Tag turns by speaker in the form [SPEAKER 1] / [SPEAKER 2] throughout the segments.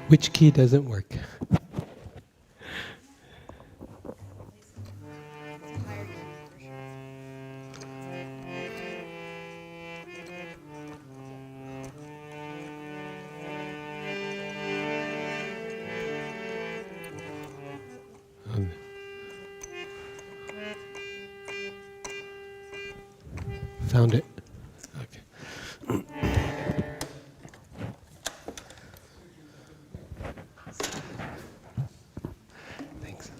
[SPEAKER 1] Which key doesn't work? Found it. Okay. Thanks.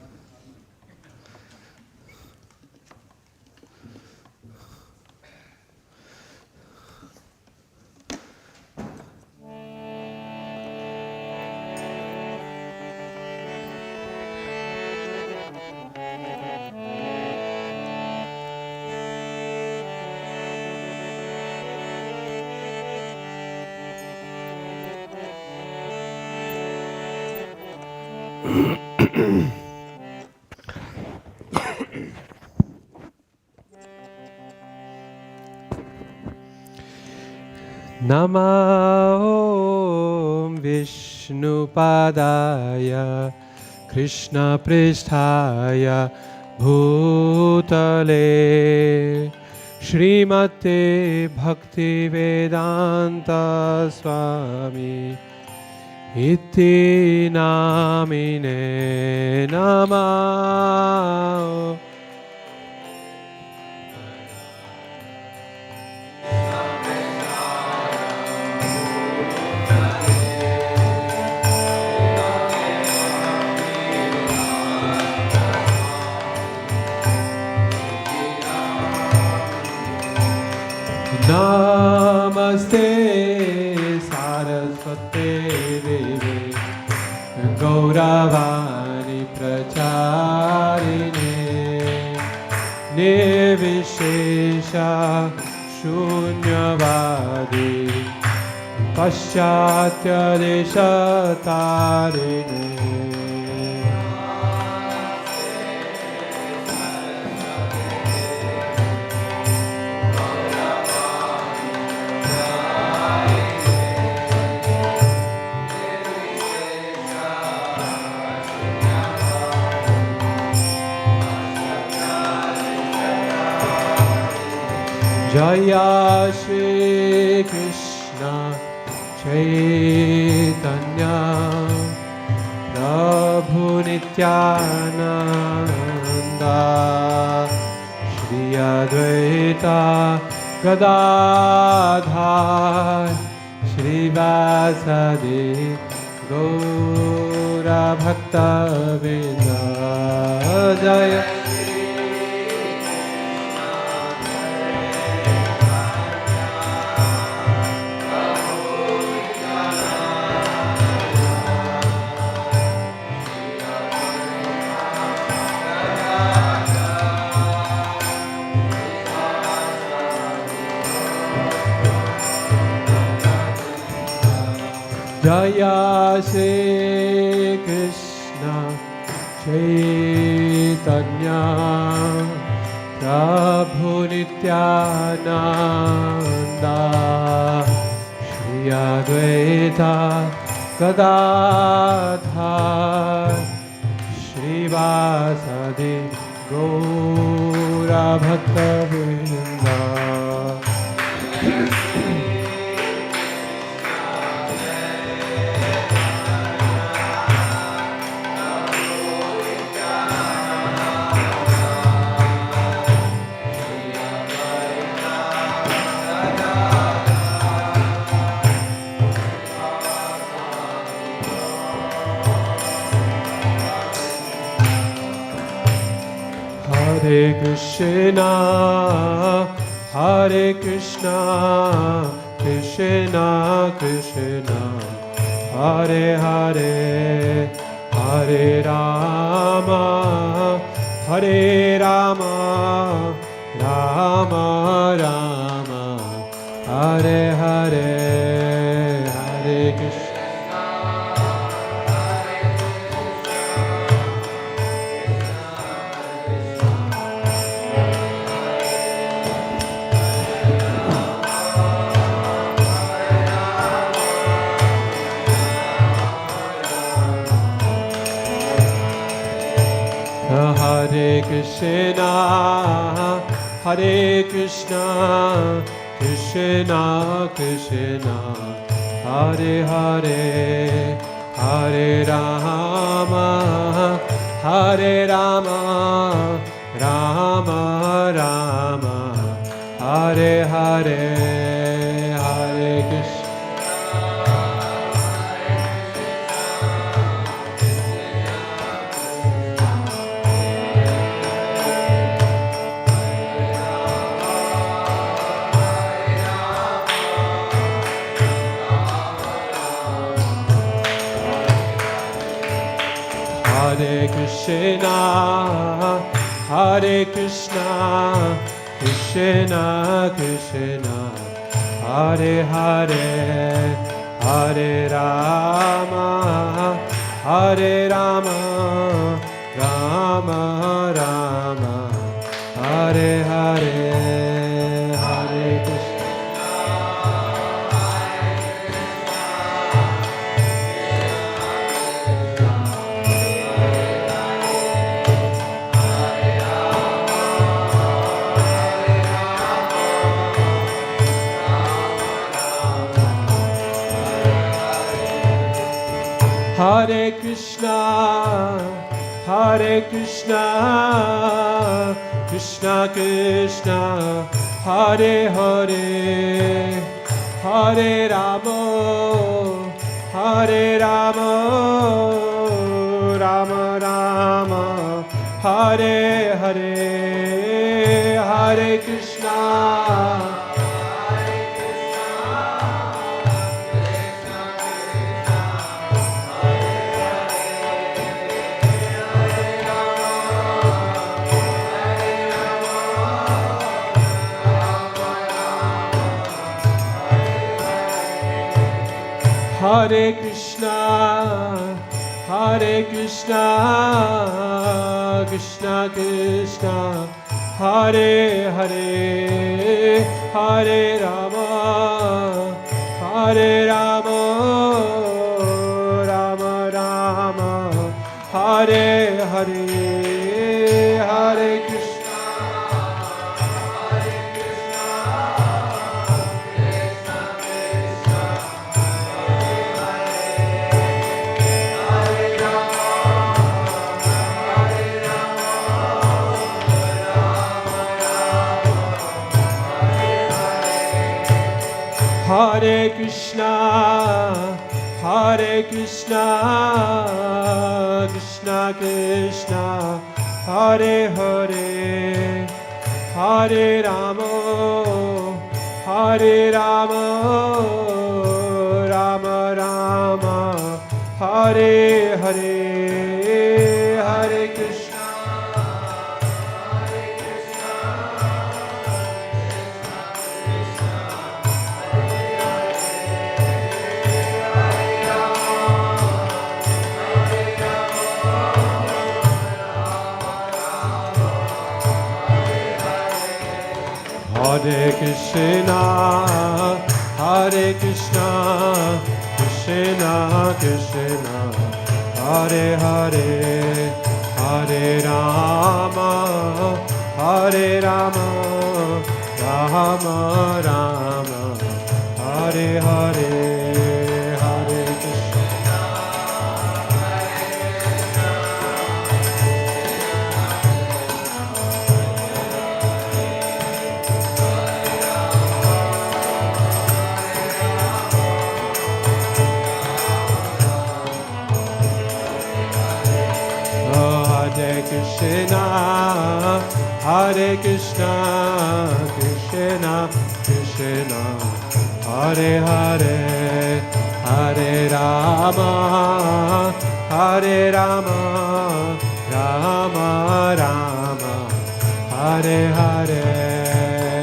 [SPEAKER 1] Namo Vishnupadaya Krishna Pristhaya Bhutale Srimate Bhakti Vedanta Swami Iti Namine Namah. Namaste Saraswate Devi Gauravani Pracharine Nirvishesha Shunyavadi Paschatya Deshatarine Jaya Shri Krishna Chaitanya Prabhu Nityananda Shri Advaita Gadadhar Shri Vasadi Gaura Bhakta Vrinda Jaya Jaya Shri Krishna Chaitanya Prabhu Nityananda Shri Advaita Gadadhar Shri Vasadi Gaura Bhakta Vrinda Hare Krishna Krishna Krishna Hare Hare Hare Rama Hare Rama Rama Rama Hare Hare Hare Krishna Hare Krishna, Hare Krishna, Krishna Krishna, Hare Hare, Hare Rama, Hare Rama, Rama Rama, Hare Hare, Hare Krishna. Hare Krishna, Hare Krishna, Krishna Krishna, Hare Hare, Hare Rama, Hare Rama, Rama Rama, Hare Hare, Hare Krishna. Hare Krishna, Hare Krishna, Krishna Krishna, Hare Hare, Hare Rama, Hare Rama, Rama Rama, Hare Hare, Hare Krishna. Hare Krishna, Hare Krishna, Krishna Krishna, Hare Hare, Hare Rama, Hare Rama, Rama Rama, Hare Hare, Hare Krishna. Hare Krishna, Hare Krishna, Krishna Krishna, Hare Hare, Hare Rama, Hare Rama, Rama Rama, Hare Hare, Hare Krishna. Hare Krishna, Hare Krishna, Krishna Krishna, Hare Hare, Hare Rama, Hare Rama, Rama Rama, Hare Hare, Hare Krishna. Krishna, Hare Krishna, Krishna Krishna, Hare Hare, Hare Rama, Hare Rama, Rama Rama, Hare Hare,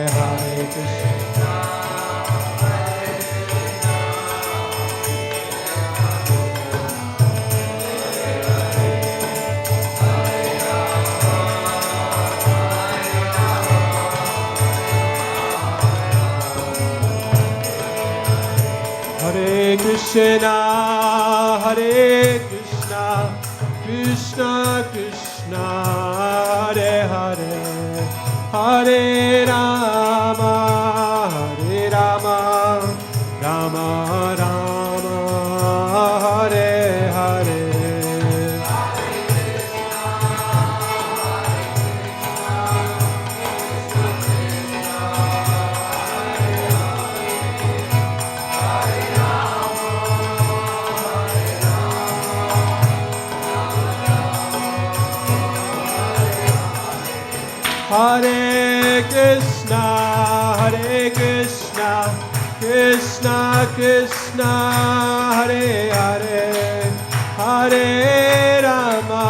[SPEAKER 1] Hare Krishna, Hare Krishna, Hare Krishna, Krishna Krishna, Hare Hare, Hare Rama, Hare Rama, Rama Rama, Hare Hare. Hare Krishna, Hare Krishna, Krishna Krishna, Hare Hare, Hare Rama,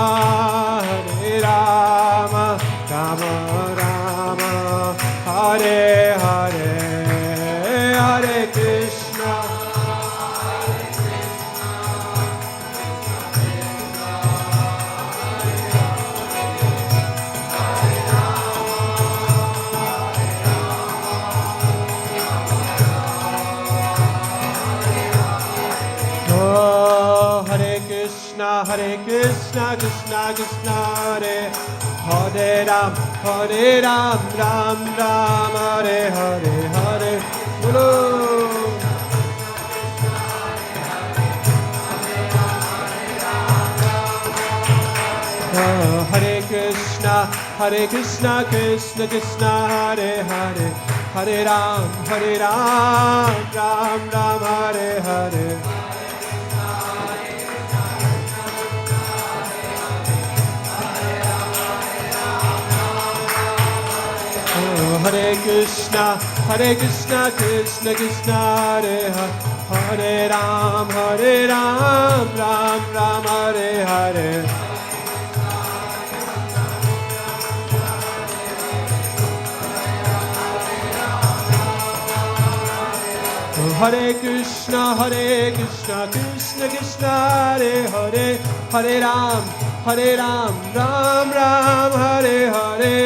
[SPEAKER 1] Hare Rama, Rama Rama, Hare Hare, Hare Krishna. Hare Krishna, Krishna Krishna, Hare Hare Ram, Hare Ram, Ram Ram, Hare Hare, Hare Bolo. Hare Krishna, Krishna Krishna, Hare Hare, Hare Ram, Ram Ram, Hare Hare. Hare Krishna, Krishna Krishna, Hare Hare, Hare Ram, Ram Ram, Hare Hare. Hare Krishna, Krishna Krishna, Hare Hare, Hare Ram, Ram Ram, Hare Hare.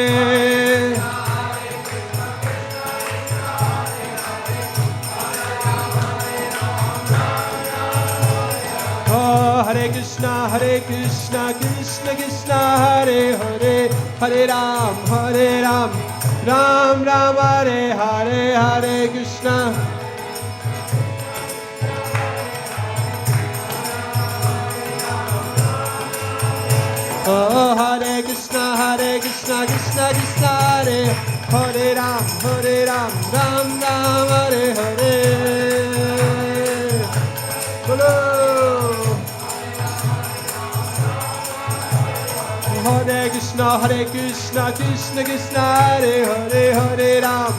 [SPEAKER 1] Hare Krishna, Krishna Krishna, Hare Hare, Hare Ram, Ram Ram, Hare Hare, Hare Krishna. Hare Krishna, Krishna Krishna, Hare Hare Ram, Ram Ram, Hare Hare. Bolo. Hare Krishna, Krishna Krishna, Hare Hare, Hare Ram,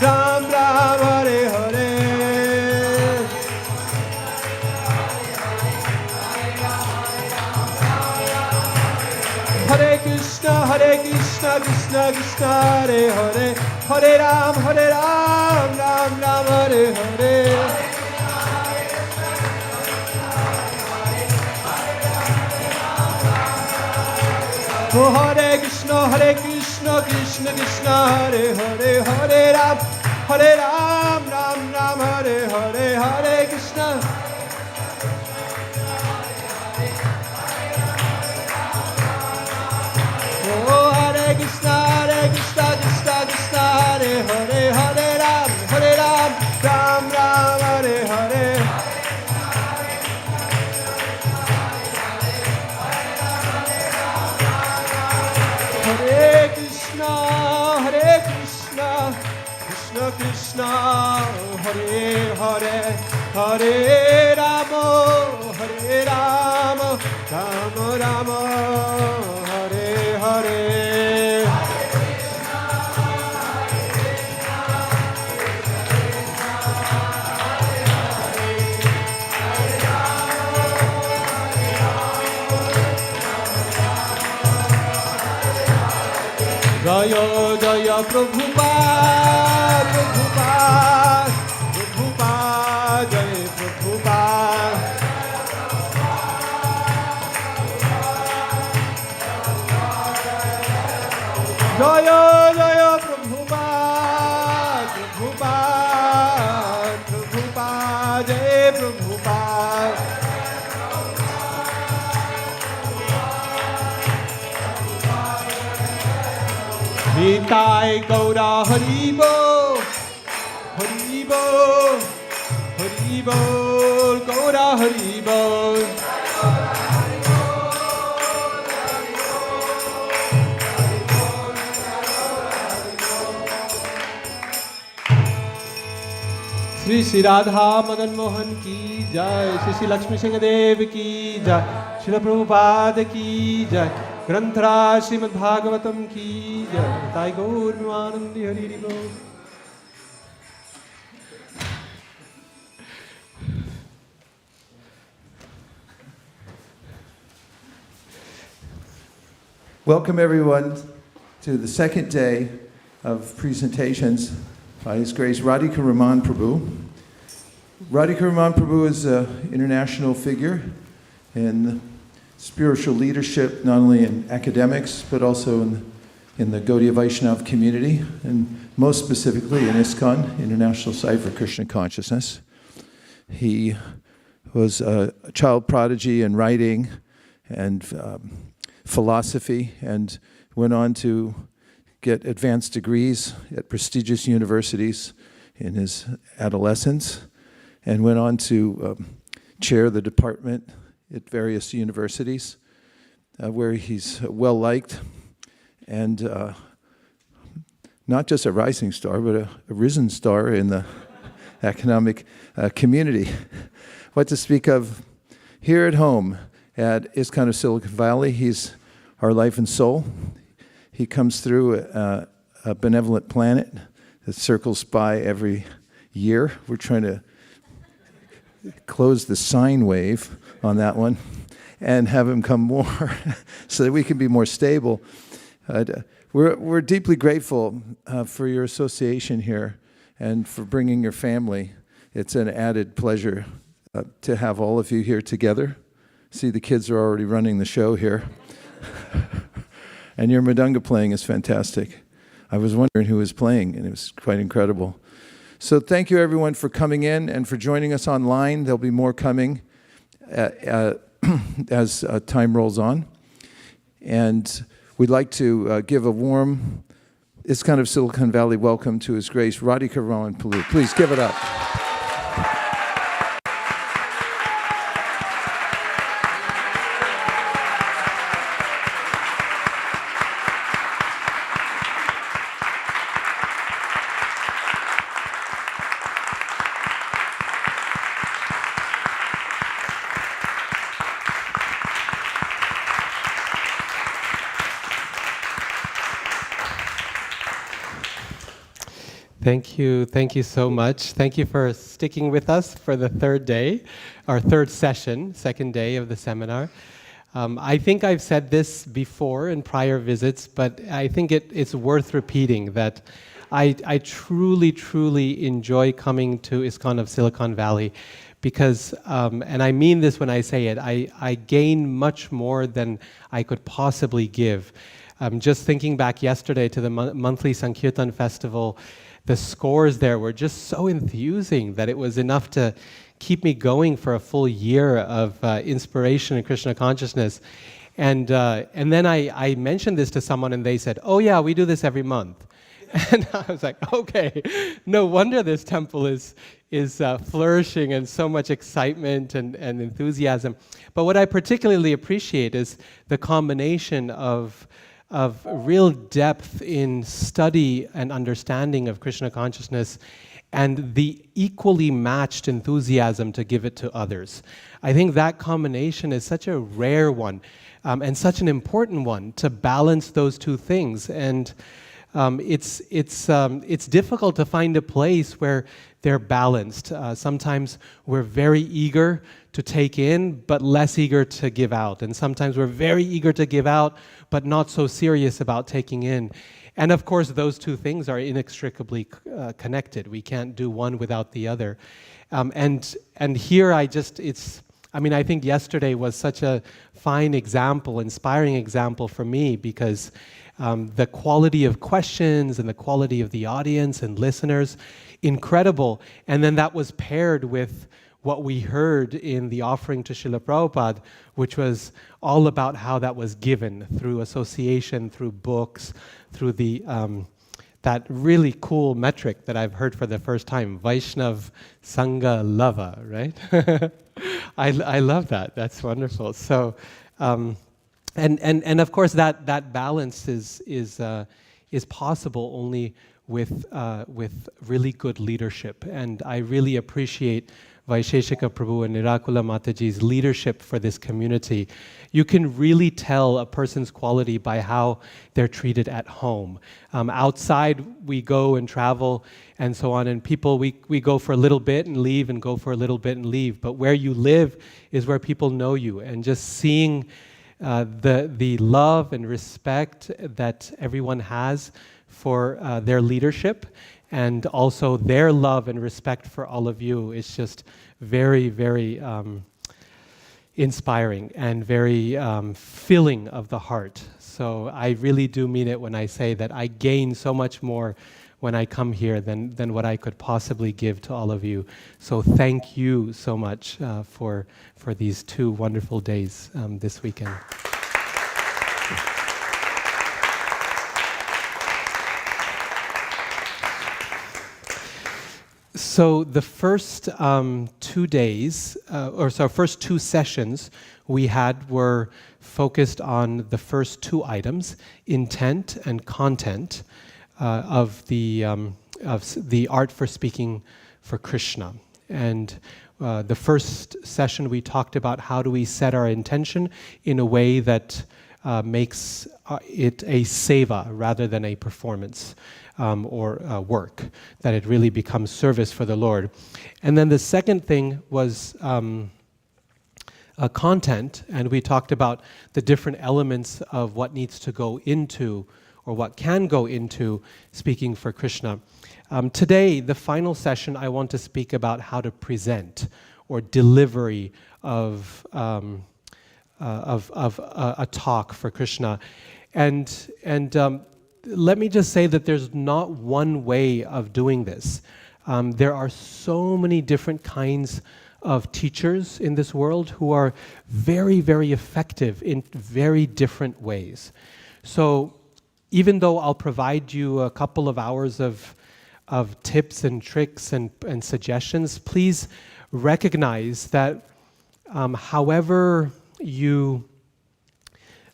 [SPEAKER 1] Ram Ram, Hare Hare. Hare Krishna, Krishna Krishna, Hare Hare, Hare Ram, Ram Ram, Hare Hare. Oh, Hare Krishna, Krishna Krishna, Hare Hare, Hare Ram, Ram Ram, Hare Hare, Hare Krishna. Oh, Hare Krishna, Krishna Krishna, Hare Hare, Hare Ram, Ram Ram, Hare Hare. Hare Krishna, Krishna Krishna, Hare Hare, Hare Rama, Rama Rama, Hare Hare. Jaya Jaya Prabhupada, Prabhupada, Prabhupada, Jaya Prabhupada. Jaya Jaya Prabhupada, Prabhupada, Prabhupada, Jaya Prabhupada. Nitai Gaura Haribo, Haribo, Haribo, Gaura Haribo. Sri Sri Radha Madan Mohan ki jai, Sri Sri Lakshmi Singh Dev ki jai, Srila Prabhupada ki jai, Granthra Srimad Bhagavatam ki jai, Tai Gaur Vimanandi Hari Bol.
[SPEAKER 2] Welcome everyone to the second day of presentations by His Grace Radhika Raman Prabhu. Radhika Raman Prabhu is an international figure in spiritual leadership, not only in academics, but also in the Gaudiya Vaishnava community, and most specifically in ISKCON, International Society for Krishna Consciousness. He was a child prodigy in writing and philosophy, and went on to get advanced degrees at prestigious universities in his adolescence, and went on to chair the department at various universities, where he's well liked, and not just a rising star, but a risen star in the economic community. What to speak of here at home at ISKCON of Silicon Valley, he's our life and soul. He comes through a benevolent planet that circles by every year. We're trying to close the sine wave on that one and have him come more so that we can be more stable. We're deeply grateful for your association here and for bringing your family. It's an added pleasure to have all of you here together. See, the kids are already running the show here. And your Mridanga playing is fantastic. I was wondering who was playing, and it was quite incredible. So thank you, everyone, for coming in and for joining us online. There'll be more coming as time rolls on. And we'd like to give a warm ISKCON of Silicon Valley welcome to His Grace Radhika Raman Prabhu. Please give it up.
[SPEAKER 1] Thank you so much. Thank you for sticking with us for the third day, our third session, second day of the seminar. I think I've said this before in prior visits, but I think it's worth repeating that I truly, truly enjoy coming to ISKCON of Silicon Valley because, and I mean this when I say it, I gain much more than I could possibly give. Just thinking back yesterday to the monthly Sankirtan festival, the scores there were just so enthusing that it was enough to keep me going for a full year of inspiration in Krishna consciousness. And then I mentioned this to someone and they said, oh yeah, we do this every month. And I was like, okay, no wonder this temple is flourishing and so much excitement and enthusiasm. But what I particularly appreciate is the combination of real depth in study and understanding of Krishna consciousness and the equally matched enthusiasm to give it to others. I think that combination is such a rare one and such an important one to balance those two things. And it's difficult to find a place where they're balanced. Sometimes we're very eager to take in, but less eager to give out. And sometimes we're very eager to give out, but not so serious about taking in. And of course, those two things are inextricably connected. We can't do one without the other. And here I think yesterday was such a fine example, inspiring example for me, because the quality of questions and the quality of the audience and listeners, incredible. And then that was paired with what we heard in the offering to Srila Prabhupada, which was all about how that was given through association, through books, through the that really cool metric that I've heard for the first time, Vaishnav Sangha Lava, right? I love that. That's wonderful. So, and of course that balance is possible only with really good leadership. And I really appreciate Vaisheshika Prabhu and Nirakula Mataji's leadership for this community. You can really tell a person's quality by how they're treated at home. Outside, we go and travel and so on, and people, we go for a little bit and leave and go for a little bit and leave. But where you live is where people know you, and just seeing the love and respect that everyone has for their leadership, and also their love and respect for all of you is just very, very inspiring and very filling of the heart. So I really do mean it when I say that I gain so much more when I come here than what I could possibly give to all of you. So thank you so much for these 2 wonderful days this weekend. So the first 2 days, first 2 sessions we had were focused on the first 2 items, intent and content of the art for speaking for Krishna. And the first session we talked about how do we set our intention in a way that makes it a seva rather than a performance. Or work, that it really becomes service for the Lord. And then the second thing was content, and we talked about the different elements of what needs to go into, or what can go into, speaking for Krishna. Today, the final session, I want to speak about how to present, or delivery of a talk for Krishna. And let me just say that there's not one way of doing this. There are so many different kinds of teachers in this world who are very, very effective in very different ways. So even though I'll provide you a couple of hours of tips and tricks and suggestions, please recognize that however you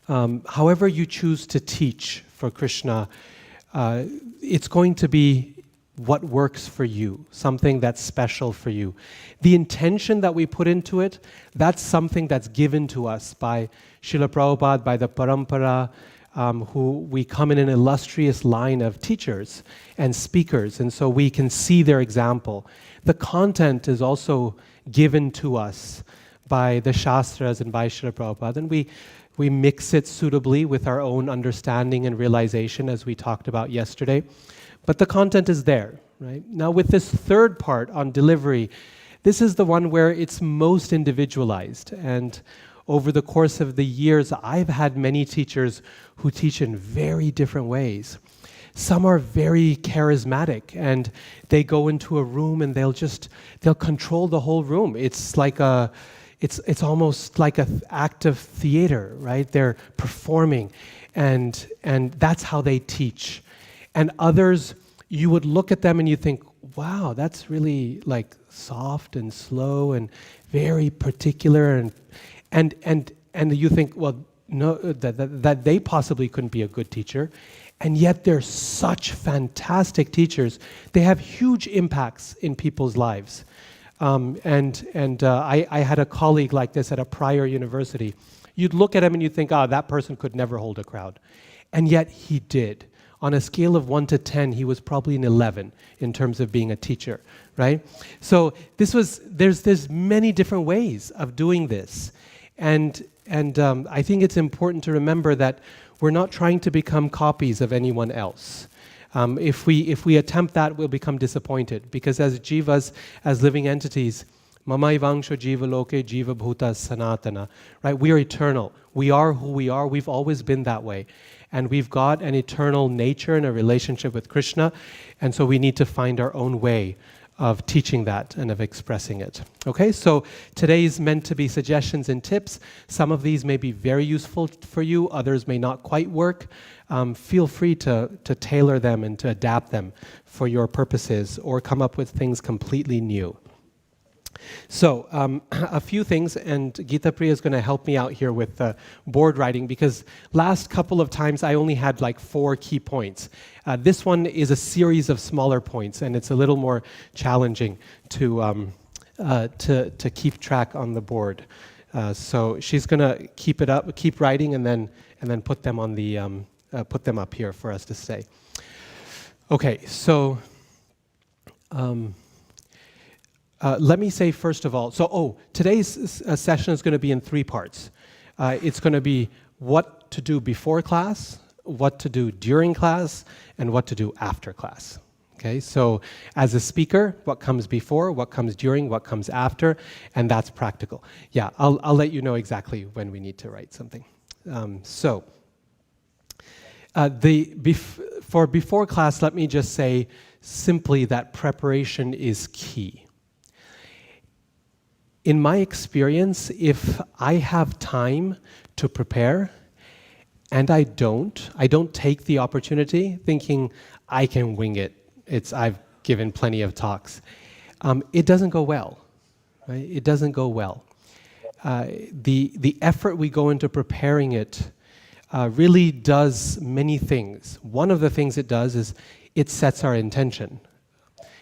[SPEAKER 1] choose to teach for Krishna, it's going to be what works for you, something that's special for you. The intention that we put into it, that's something that's given to us by Srila Prabhupada, by the Parampara, who we come in an illustrious line of teachers and speakers, and so we can see their example. The content is also given to us by the Shastras and by Srila Prabhupada, and we mix it suitably with our own understanding and realization, as we talked about yesterday. But the content is there, right? Now, with this third part on delivery, this is the one where it's most individualized. And over the course of the years, I've had many teachers who teach in very different ways. Some are very charismatic, and they go into a room and they'll control the whole room. It's like it's almost like an act of theater, right? They're performing, and that's how they teach. And others, you would look at them and you think, wow, that's really like soft and slow and very particular, and you think, well, no, that they possibly couldn't be a good teacher, and yet they're such fantastic teachers. They have huge impacts in people's lives. I had a colleague like this at a prior university. You'd look at him and you'd think, that person could never hold a crowd. And yet he did. On a scale of 1 to 10, he was probably an 11 in terms of being a teacher, right? So there's many different ways of doing this. And I think it's important to remember that we're not trying to become copies of anyone else. If we attempt that, we'll become disappointed, because as jivas, as living entities, mamaivangsha jiva loke jiva bhuta sanatana, right? We are eternal. We are who we are. We've always been that way. And we've got an eternal nature and a relationship with Krishna, and so we need to find our own way of teaching that and of expressing it. Okay, so today is meant to be suggestions and tips. Some of these may be very useful for you, others may not quite work. Feel free to tailor them and to adapt them for your purposes, or come up with things completely new. So, a few things, and Geeta Priya is going to help me out here with the board writing, because last couple of times I only had like 4 key points. This one is a series of smaller points, and it's a little more challenging to keep track on the board. So she's going to keep it up, keep writing, and then put them on the put them up here for us to say. Okay, so. Let me say first of all, today's session is going to be in 3 parts. It's going to be what to do before class, what to do during class, and what to do after class. Okay, so as a speaker, what comes before, what comes during, what comes after, and that's practical. Yeah, I'll let you know exactly when we need to write something. For before class, let me just say simply that preparation is key. In my experience, if I have time to prepare and I don't take the opportunity thinking I can wing it. I've given plenty of talks. It doesn't go well, right? It doesn't go well. The effort we go into preparing it really does many things. One of the things it does is it sets our intention.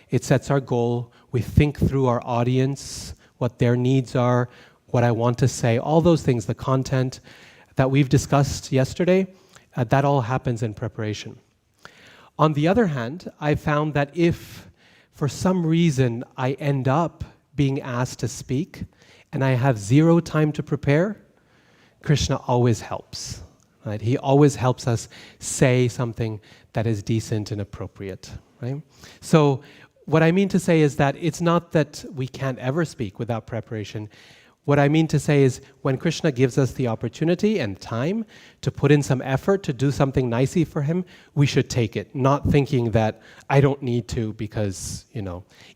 [SPEAKER 1] It sets our goal. We think through our audience, what their needs are, what I want to say, all those things, the content that we've discussed yesterday, that all happens in preparation. On the other hand, I found that if for some reason I end up being asked to speak and I have 0 time to prepare, Krishna always helps. Right? He always helps us say something that is decent and appropriate. Right? So what I mean to say is that it's not that we can't ever speak without preparation. What I mean to say is when Krishna gives us the opportunity and time to put in some effort to do something nicely for him, we should take it, not thinking that I don't need to because,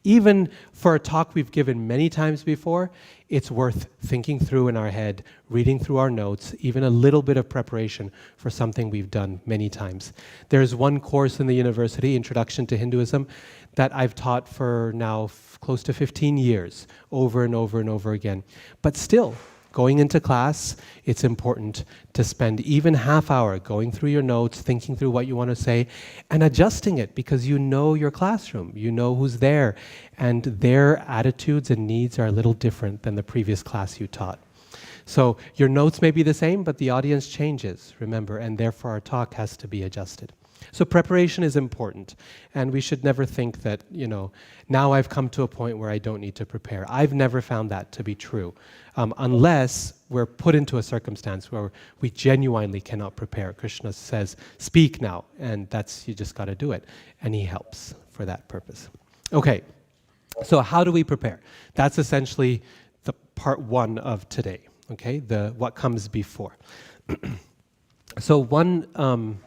[SPEAKER 1] even for a talk we've given many times before, it's worth thinking through in our head, reading through our notes, even a little bit of preparation for something we've done many times. There's one course in the university, Introduction to Hinduism, that I've taught for now close to 15 years, over and over and over again. But still, going into class, it's important to spend even half hour going through your notes, thinking through what you want to say, and adjusting it, because you know your classroom, you know who's there, and their attitudes and needs are a little different than the previous class you taught. So your notes may be the same, but the audience changes, remember, and therefore our talk has to be adjusted. So preparation is important, and we should never think that, now I've come to a point where I don't need to prepare. I've never found that to be true, unless we're put into a circumstance where we genuinely cannot prepare. Krishna says, speak now, and you just got to do it, and he helps for that purpose. Okay, so how do we prepare? That's essentially the part 1 of today, okay, what comes before. So one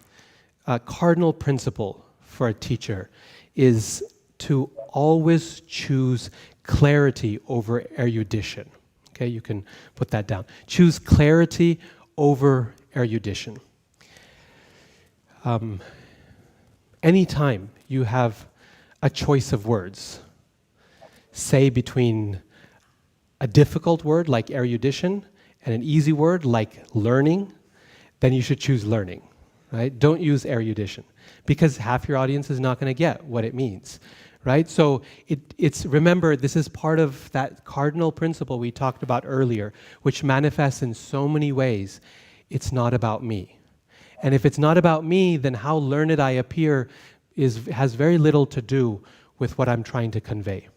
[SPEAKER 1] cardinal principle for a teacher is to always choose clarity over erudition. Okay, you can put that down. Choose clarity over erudition. Anytime you have a choice of words, say between a difficult word like erudition and an easy word like learning, then you should choose learning. Right? Don't use erudition, because half your audience is not going to get what it means, right? So remember, this is part of that cardinal principle we talked about earlier, which manifests in so many ways. It's not about me. And if it's not about me, then how learned I appear has very little to do with what I'm trying to convey.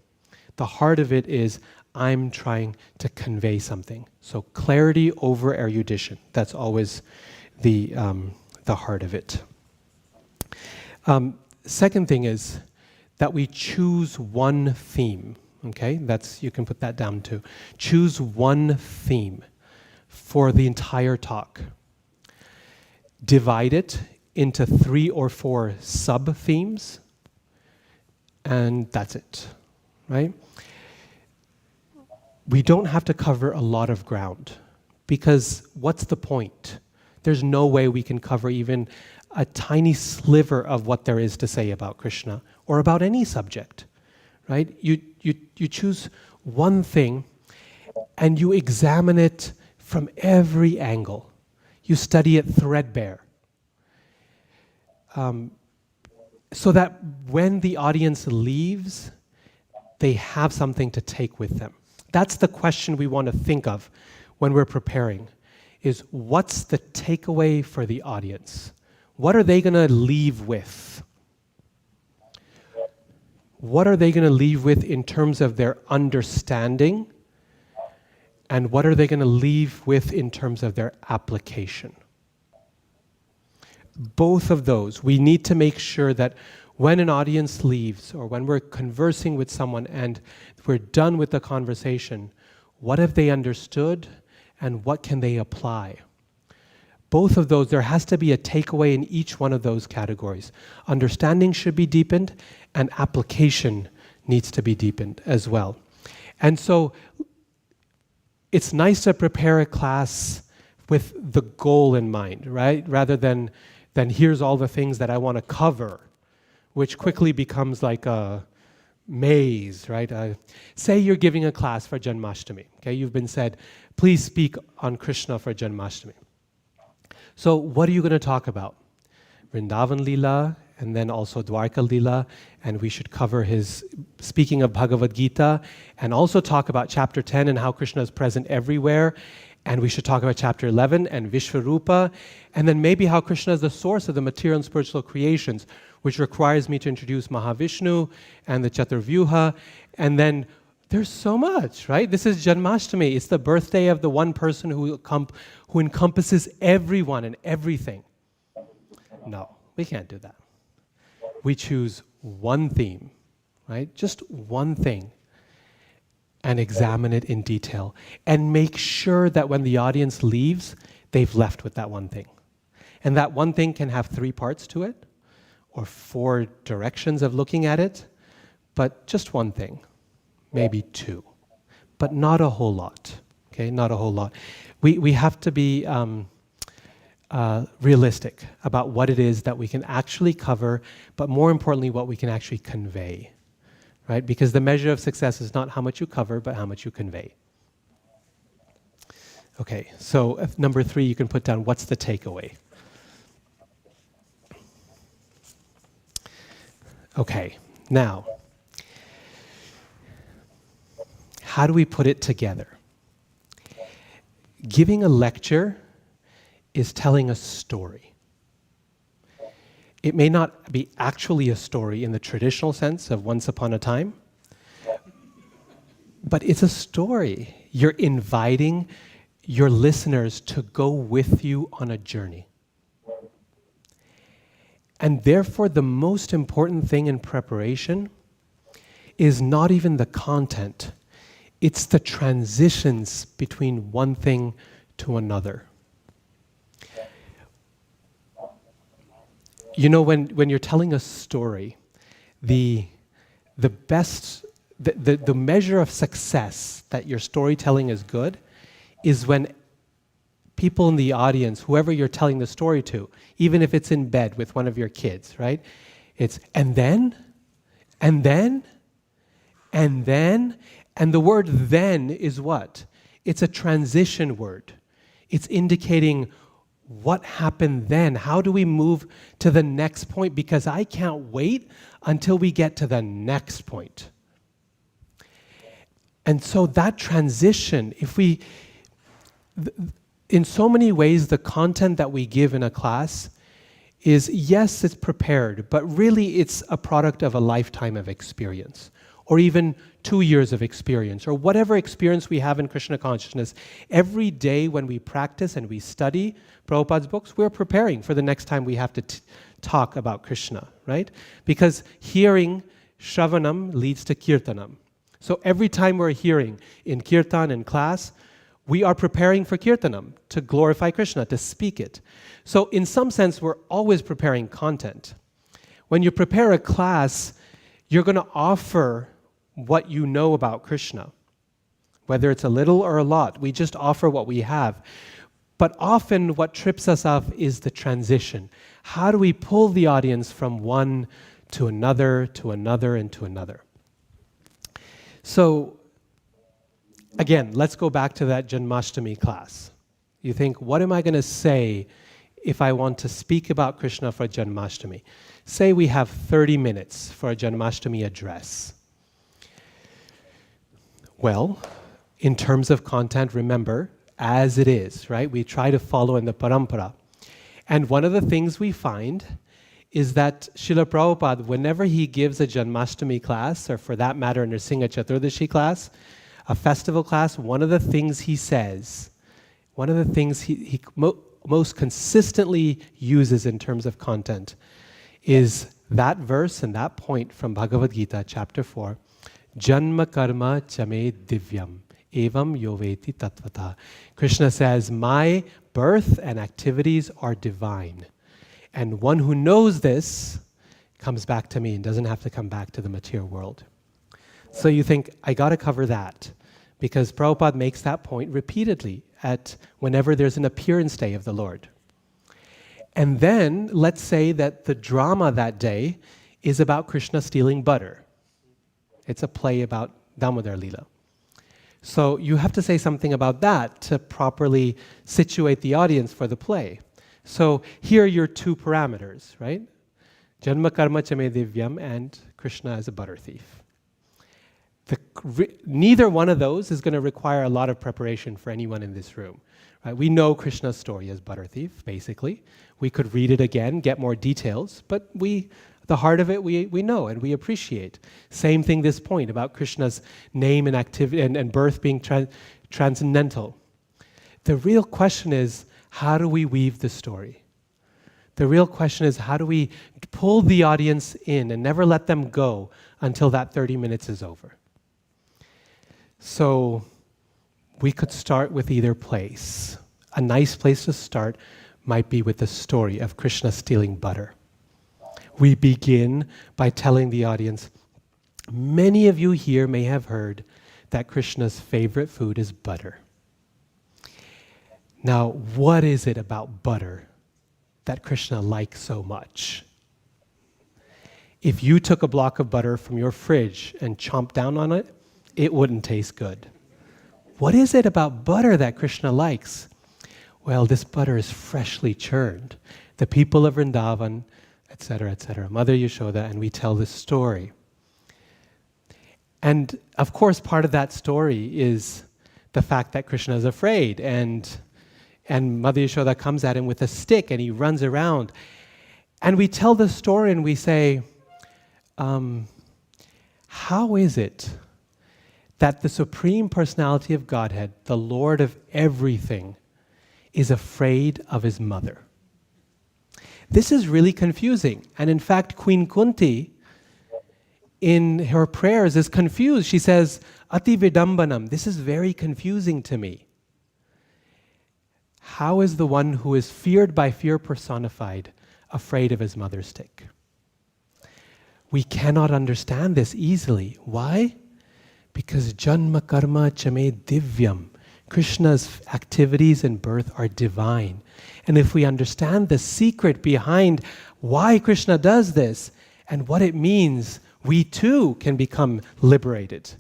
[SPEAKER 1] The heart of it is I'm trying to convey something. So clarity over erudition. That's always the the heart of it. Second thing is that we choose one theme. Okay, you can put that down too. Choose one theme for the entire talk. Divide it into 3 or 4 sub-themes, and that's it, right? We don't have to cover a lot of ground, because what's the point? There's no way we can cover even a tiny sliver of what there is to say about Krishna, or about any subject, right? You choose one thing, and you examine it from every angle. You study it threadbare. So that when the audience leaves, they have something to take with them. That's the question we want to think of when we're preparing, is what's the takeaway for the audience? What are they going to leave with? What are they going to leave with in terms of their understanding? And what are they going to leave with in terms of their application? Both of those, we need to make sure that when an audience leaves, or when we're conversing with someone and we're done with the conversation, what have they understood and what can they apply? Both of those, there has to be a takeaway in each one of those categories. Understanding should be deepened, and application needs to be deepened as well. And so it's nice to prepare a class with the goal in mind, right? Rather than here's all the things that I want to cover, which quickly becomes like a maze, right? Say you're giving a class for Janmashtami, okay? You've been said, please speak on Krishna for Janmashtami. So what are you going to talk about? Vrindavan Leela, and then also Dwarka Leela, and we should cover his speaking of Bhagavad Gita, and also talk about chapter 10 and how Krishna is present everywhere, and we should talk about chapter 11 and Vishvarupa, and then maybe how Krishna is the source of the material and spiritual creations, which requires me to introduce Mahavishnu and the Chaturvyuha, and then there's so much, right? This is Janmashtami. It's the birthday of the one person who encompasses everyone and everything. No, we can't do that. We choose one theme, right? Just one thing, and examine it in detail. And make sure that when the audience leaves, they've left with that one thing. And that one thing can have 3 parts to it, or 4 directions of looking at it, but just one thing. Maybe 2, but not a whole lot, okay? Not a whole lot. We have to be realistic about what it is that we can actually cover, but more importantly, what we can actually convey, right? Because the measure of success is not how much you cover, but how much you convey. Okay, so number 3, you can put down, what's the takeaway? Okay, now, how do we put it together? Giving a lecture is telling a story. It may not be actually a story in the traditional sense of once upon a time, but it's a story. You're inviting your listeners to go with you on a journey. And therefore, the most important thing in preparation is not even the content. It's the transitions between one thing to another. You know, when you're telling a story, the measure of success that your storytelling is good is when people in the audience, whoever you're telling the story to, even if it's in bed with one of your kids, right? It's and then, and the word then is what? It's a transition word. It's indicating what happened then. How do we move to the next point? Because I can't wait until we get to the next point. And so that transition, in so many ways, the content that we give in a class is, yes, it's prepared, but really it's a product of a lifetime of experience, or even 2 years of experience, or whatever experience we have in Krishna consciousness, every day when we practice and we study Prabhupada's books, we're preparing for the next time we have to talk about Krishna, right? Because hearing, Shravanam, leads to Kirtanam. So every time we're hearing in Kirtan, in class, we are preparing for Kirtanam, to glorify Krishna, to speak it. So in some sense, we're always preparing content. When you prepare a class, you're going to offer what you know about Krishna. Whether it's a little or a lot, we just offer what we have. But often what trips us up is the transition. How do we pull the audience from one to another, and to another? So, again, let's go back to that Janmashtami class. You think, what am I going to say if I want to speak about Krishna for Janmashtami? Say we have 30 minutes for a Janmashtami address. Well, in terms of content, remember, as it is, right? We try to follow in the parampara. And one of the things we find is that Srila Prabhupada, whenever he gives a Janmashtami class, or for that matter, a Nrsimha Chaturdashi class, a festival class, one of the things he says, one of the things he most consistently uses in terms of content is that verse and that point from Bhagavad Gita, chapter 4, Janma karma chame divyam, evam yoveti tattvata. Krishna says, my birth and activities are divine. And one who knows this comes back to me and doesn't have to come back to the material world. So you think, I got to cover that, because Prabhupada makes that point repeatedly at whenever there's an appearance day of the Lord. And then let's say that the drama that day is about Krishna stealing butter. It's a play about Damodar Leela. So you have to say something about that to properly situate the audience for the play. So here are your two parameters, right? Janma karma chame divyam and Krishna as a butter thief. Neither one of those is going to require a lot of preparation for anyone in this room. Right? We know Krishna's story as butter thief, basically. We could read it again, get more details, but the heart of it we know and we appreciate. Same thing this point about Krishna's name and activity and birth being transcendental. The real question is, how do we weave the story? The real question is, how do we pull the audience in and never let them go until that 30 minutes is over? So we could start with either place. A nice place to start might be with the story of Krishna stealing butter. We begin by telling the audience, many of you here may have heard that Krishna's favorite food is butter. Now, what is it about butter that Krishna likes so much? If you took a block of butter from your fridge and chomped down on it, it wouldn't taste good. What is it about butter that Krishna likes? Well, this butter is freshly churned. The people of Vrindavan, etc., Mother Yashoda, and we tell this story. And of course, part of that story is the fact that Krishna is afraid, and Mother Yashoda comes at him with a stick and he runs around. And we tell the story and we say, how is it that the Supreme Personality of Godhead, the Lord of everything, is afraid of his mother? This is really confusing. And in fact, Queen Kunti, in her prayers, is confused. She says, Ati Vidambanam, this is very confusing to me. How is the one who is feared by fear personified afraid of his mother's stick? We cannot understand this easily. Why? Because Janma Karma Chame Divyam, Krishna's activities and birth are divine. And if we understand the secret behind why Krishna does this and what it means, we too can become liberated.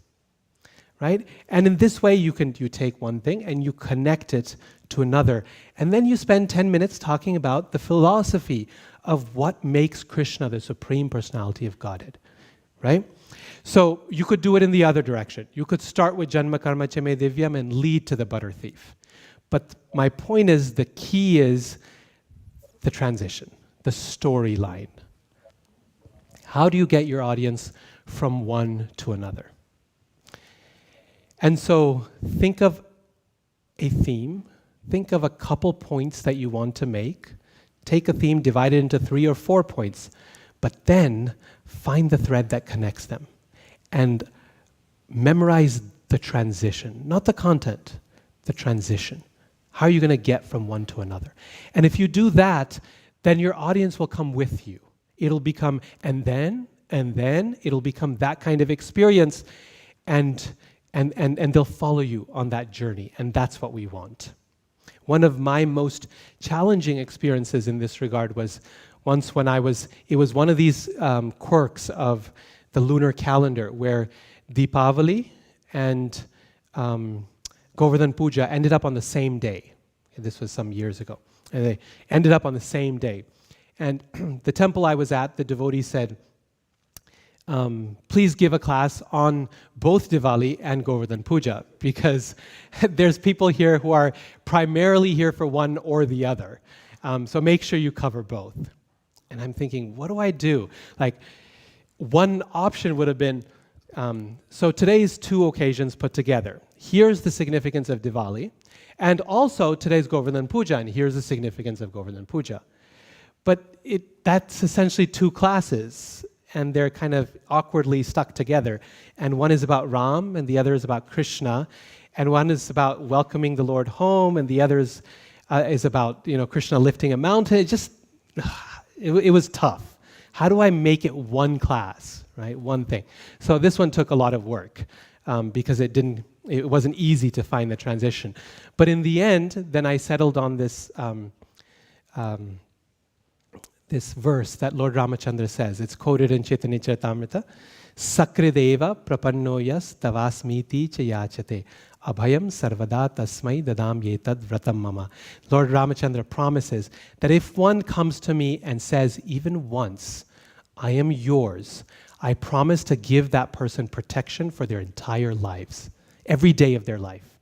[SPEAKER 1] Right? And in this way, you take one thing and you connect it to another. And then you spend 10 minutes talking about the philosophy of what makes Krishna the Supreme Personality of Godhead. Right? So you could do it in the other direction. You could start with Janma Karma Chame Divyam and lead to the butter thief. But my point is, the key is the transition, the storyline. How do you get your audience from one to another. And so think of a theme, think of a couple points that you want to make, take a theme, divide it into 3 or 4 points, but then find the thread that connects them and memorize the transition, not the content, the transition. How are you going to get from one to another? And if you do that, then your audience will come with you. It'll become, and then, it'll become that kind of experience, and they'll follow you on that journey, and that's what we want. One of my most challenging experiences in this regard was once when it was one of these quirks of the lunar calendar where Deepavali and Govardhan Puja ended up on the same day. This was some years ago. And they ended up on the same day. And the temple I was at, the devotee said, please give a class on both Diwali and Govardhan Puja, because there's people here who are primarily here for one or the other. So make sure you cover both. And I'm thinking, what do I do? Like, one option would have been, so today's 2 occasions put together. Here's the significance of Diwali, and also today's Govardhan Puja, and here's the significance of Govardhan Puja. But that's essentially 2 classes, and they're kind of awkwardly stuck together. And one is about Ram, and the other is about Krishna, and one is about welcoming the Lord home, and the other is about Krishna lifting a mountain. It was tough. How do I make it one class, right? One thing. So this one took a lot of work because it wasn't easy to find the transition. But in the end, then I settled on this this verse that Lord Ramachandra says. It's quoted in Chaitanya Charitamrita. Sakrideva prapannoyas tavasmiti chayachate abhayam sarvada tasmai dadam yetad vratam mama. Lord Ramachandra promises that if one comes to me and says even once, I am yours, I promise to give that person protection for their entire lives, every day of their life.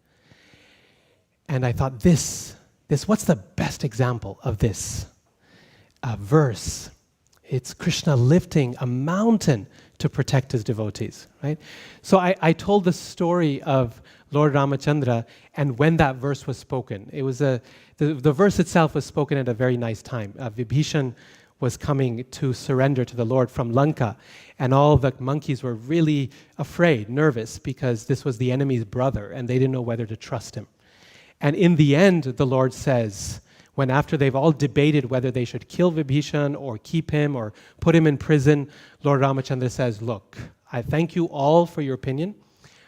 [SPEAKER 1] And I thought, this what's the best example of this verse? It's Krishna lifting a mountain to protect his devotees, right? So I told the story of Lord Ramachandra and when that verse was spoken. It was the verse itself was spoken at a very nice time. Vibhishan was coming to surrender to the Lord from Lanka, and all the monkeys were really afraid, nervous, because this was the enemy's brother, and they didn't know whether to trust him. And in the end, the Lord says, when after they've all debated whether they should kill Vibhishan or keep him or put him in prison, Lord Ramachandra says, look, I thank you all for your opinion.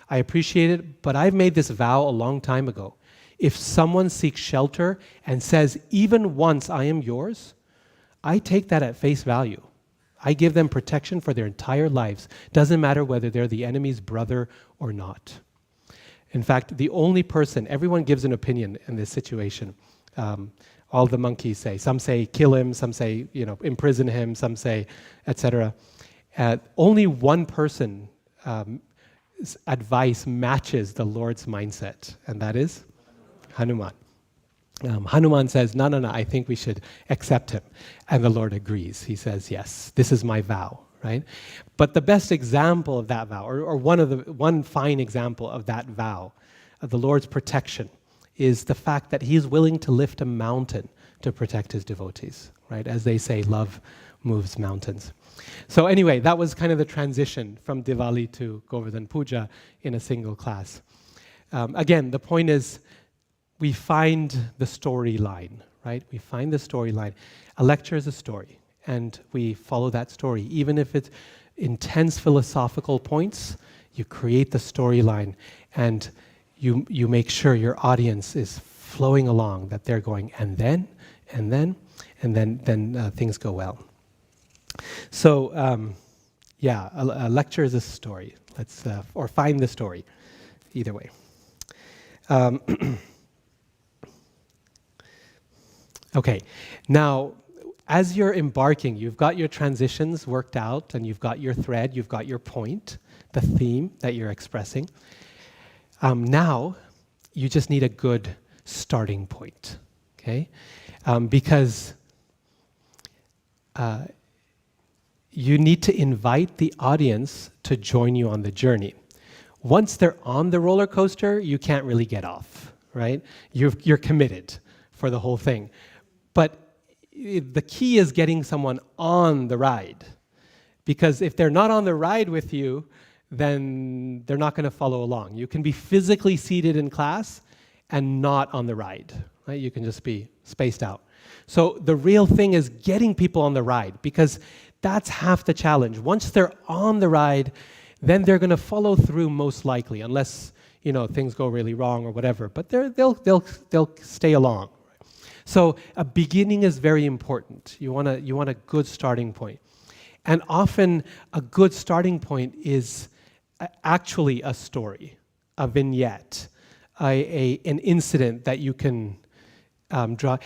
[SPEAKER 1] I appreciate it, but I've made this vow a long time ago. If someone seeks shelter and says, even once I am yours, I take that at face value. I give them protection for their entire lives. Doesn't matter whether they're the enemy's brother or not. In fact, the only person, everyone gives an opinion in this situation. All the monkeys say. Some say kill him, some say imprison him, some say etc. Only one person advice matches the Lord's mindset, and that is Hanuman. Hanuman says, no, I think we should accept him. And the Lord agrees. He says, yes, this is my vow, right? But the best example of that vow, or one fine example of that vow, of the Lord's protection, is the fact that he's willing to lift a mountain to protect his devotees, right? As they say, love moves mountains. So anyway, that was kind of the transition from Diwali to Govardhan Puja in a single class. Again, the point is, we find the storyline, right? We find the storyline. A lecture is a story, and we follow that story. Even if it's intense philosophical points, you create the storyline, and you make sure your audience is flowing along, that they're going, and then things go well. So, a lecture is a story. Let's or find the story, either way. Okay, now, as you're embarking, you've got your transitions worked out, and you've got your thread, you've got your point, the theme that you're expressing. Now, you just need a good starting point, okay? Because you need to invite the audience to join you on the journey. Once they're on the roller coaster, you can't really get off, right? You're committed for the whole thing. But the key is getting someone on the ride. Because if they're not on the ride with you, then they're not going to follow along. You can be physically seated in class and not on the ride, right? You can just be spaced out. So the real thing is getting people on the ride, because that's half the challenge. Once they're on the ride, then they're going to follow through most likely, unless things go really wrong or whatever. But they'll stay along. So a beginning is very important. You want a good starting point, and often a good starting point is actually a story, a vignette, an incident that you can draw.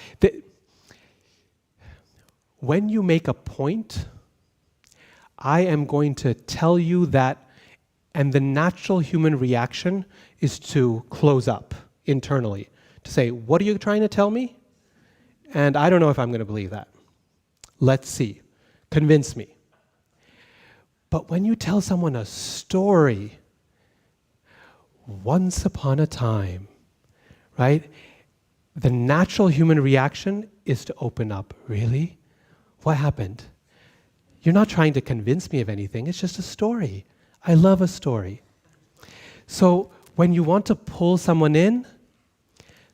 [SPEAKER 1] When you make a point, I am going to tell you that, and the natural human reaction is to close up internally, to say, what are you trying to tell me? And I don't know if I'm going to believe that. Let's see. Convince me. But when you tell someone a story, once upon a time, right? The natural human reaction is to open up. Really? What happened? You're not trying to convince me of anything. It's just a story. I love a story. So when you want to pull someone in,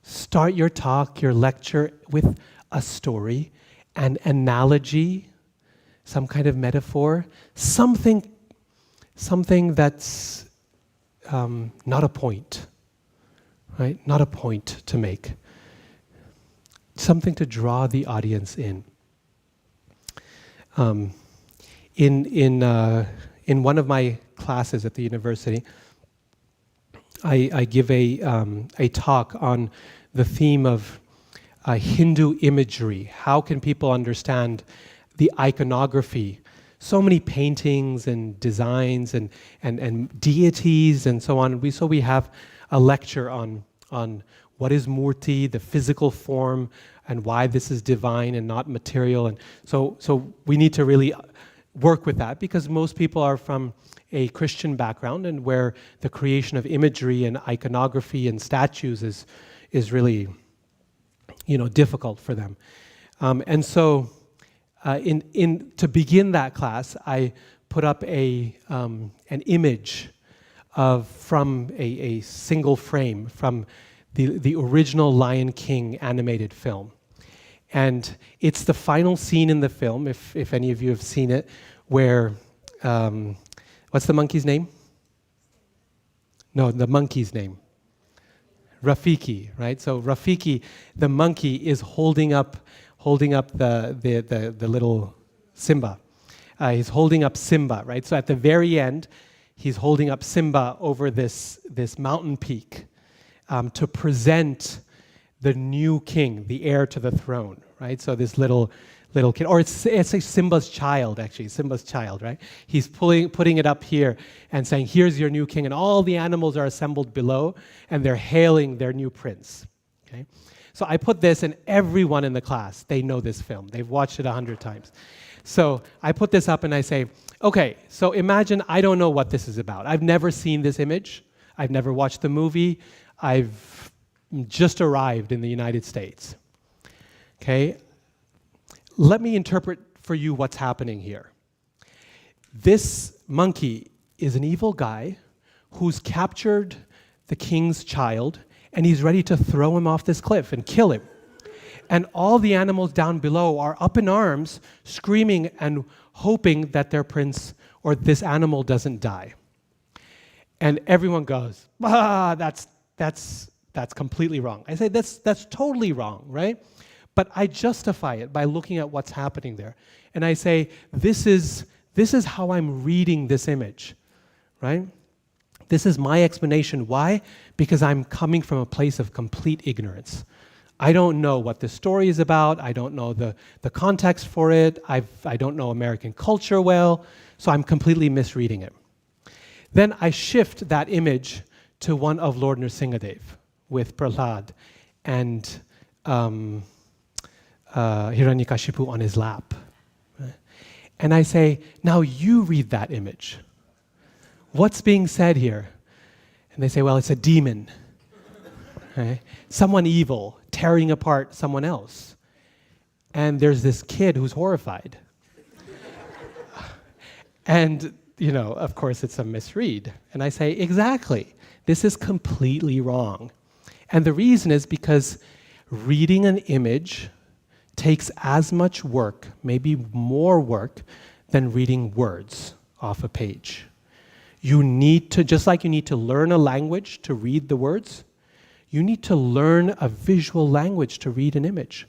[SPEAKER 1] start your talk, your lecture with a story, an analogy, some kind of metaphor, something that's not a point, right? Not a point to make. Something to draw the audience in. In one of my classes at the university, I give a talk on the theme of Hindu imagery. How can people understand the iconography? So many paintings and designs and deities and so on. So we have a lecture on what is murti, the physical form, and why this is divine and not material. And so we need to really work with that, because most people are from a Christian background, and where the creation of imagery and iconography and statues is really difficult for them. And so to begin that class, I put up an image from a single frame from the original Lion King animated film. And it's the final scene in the film, if any of you have seen it, where, what's the monkey's name? No, the monkey's name. Rafiki, right? So Rafiki, the monkey, is holding up the little Simba. He's holding up Simba, right? So at the very end, he's holding up Simba over this mountain peak to present the new king, the heir to the throne, right? So this little kid, or it's Simba's child, actually, Simba's child, right? He's putting it up here and saying, here's your new king, and all the animals are assembled below, and they're hailing their new prince, okay? So I put this, and everyone in the class, they know this film. They've watched it 100 times. So I put this up, and I say, okay, so imagine I don't know what this is about. I've never seen this image. I've never watched the movie. I've just arrived in the United States. Okay? Let me interpret for you what's happening here. This monkey is an evil guy who's captured the king's child, and he's ready to throw him off this cliff and kill him. And all the animals down below are up in arms, screaming and hoping that their prince or this animal doesn't die. And everyone goes, that's completely wrong. I say, that's totally wrong, right? But I justify it by looking at what's happening there. And I say, this is how I'm reading this image, right? This is my explanation. Why? Because I'm coming from a place of complete ignorance. I don't know what the story is about. I don't know the context for it. I don't know American culture well, so I'm completely misreading it. Then I shift that image to one of Lord Nrsingadev with Prahlad and Hiranyakashipu on his lap. And I say, now you read that image. What's being said here? And they say, well, it's a demon. Right? Someone evil tearing apart someone else. And there's this kid who's horrified. And, of course, it's a misread. And I say, exactly. This is completely wrong. And the reason is because reading an image takes as much work, maybe more work, than reading words off a page. You need to, just like you need to learn a language to read the words, you need to learn a visual language to read an image.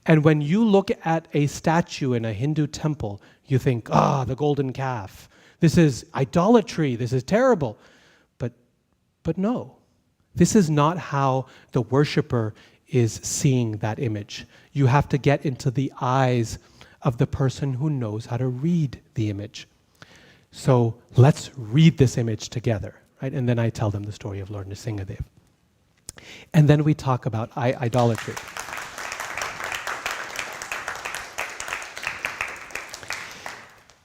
[SPEAKER 1] And when you look at a statue in a Hindu temple, you think, the golden calf. This is idolatry. This is terrible. But no, this is not how the worshiper is seeing that image. You have to get into the eyes of the person who knows how to read the image. So let's read this image together, right? And then I tell them the story of Lord Nrsingadev. And then we talk about idolatry.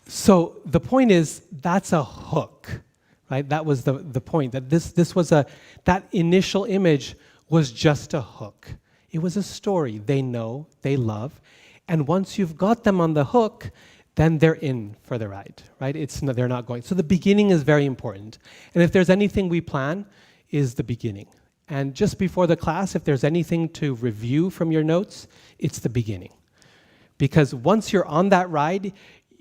[SPEAKER 1] So the point is, that's a hook, right? That was the point, that that initial image was just a hook. It was a story they know, they love, and once you've got them on the hook, then they're in for the ride, right? They're not going. So the beginning is very important. And if there's anything we plan, is the beginning. And just before the class, if there's anything to review from your notes, it's the beginning. Because once you're on that ride,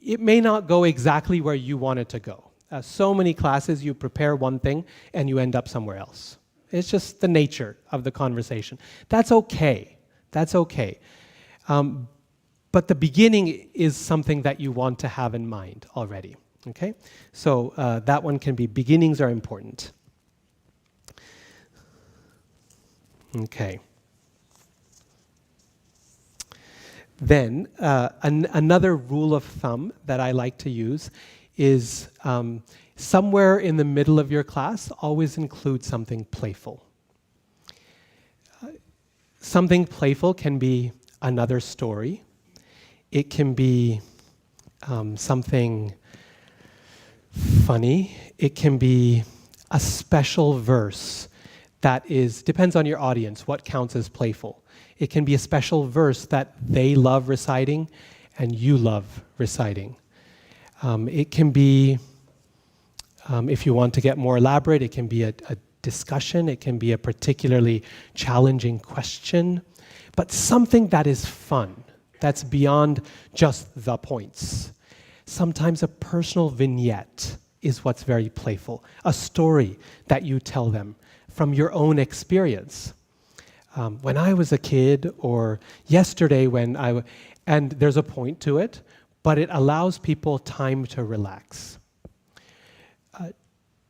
[SPEAKER 1] it may not go exactly where you want it to go. So many classes, you prepare one thing and you end up somewhere else. It's just the nature of the conversation. That's okay. That's okay. But the beginning is something that you want to have in mind already. Okay? So that one can be, beginnings are important. Okay. Then another rule of thumb that I like to use is somewhere in the middle of your class, always include something playful. Something playful can be another story. It can be something funny. It can be a special verse that depends on your audience, what counts as playful. It can be a special verse that they love reciting and you love reciting. It can be, if you want to get more elaborate, it can be a discussion. It can be a particularly challenging question, but something that is fun, that's beyond just the points. Sometimes a personal vignette is what's very playful, a story that you tell them from your own experience. When I was a kid, or yesterday and there's a point to it, but it allows people time to relax.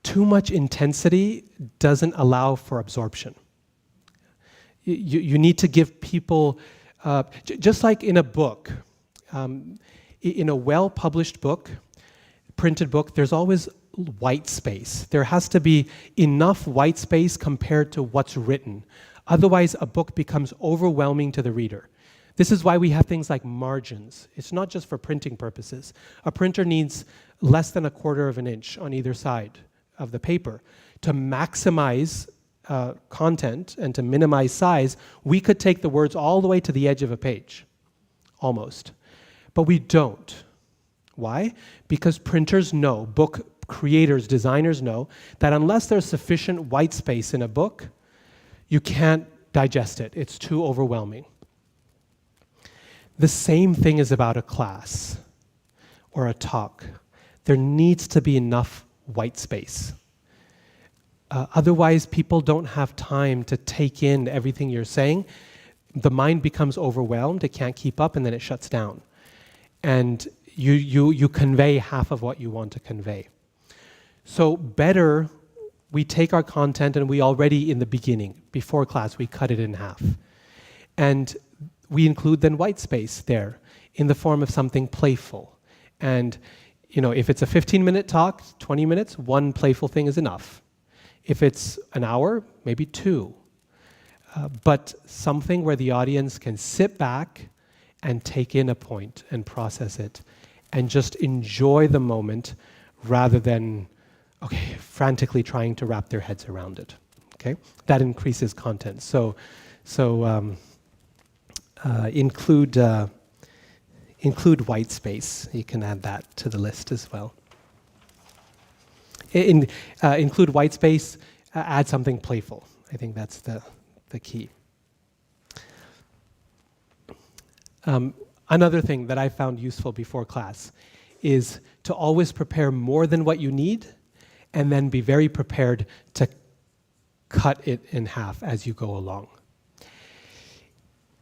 [SPEAKER 1] Too much intensity doesn't allow for absorption. You need to give people, just like in a book, in a well-published book, printed book, there's always white space. There has to be enough white space compared to what's written. Otherwise, a book becomes overwhelming to the reader. This is why we have things like margins. It's not just for printing purposes. A printer needs less than 1/4 of an inch on either side of the paper. To maximize content and to minimize size, we could take the words all the way to the edge of a page, almost. But we don't. Why? Because printers know, book creators, designers know, that unless there's sufficient white space in a book, you can't digest it. It's too overwhelming. The same thing is about a class or a talk. There needs to be enough white space. Otherwise, people don't have time to take in everything you're saying. The mind becomes overwhelmed, it can't keep up, and then it shuts down. And you convey half of what you want to convey. So better, we take our content and we already in the beginning, before class, we cut it in half. And we include then white space there in the form of something playful. And if it's a 15-minute talk, 20 minutes, one playful thing is enough. If it's an hour, maybe 2. But something where the audience can sit back and take in a point and process it and just enjoy the moment rather than, frantically trying to wrap their heads around it. Okay, that increases content. So include white space. You can add that to the list as well. Include white space. Add something playful. I think that's the key. Another thing that I found useful before class is to always prepare more than what you need, and then be very prepared to cut it in half as you go along.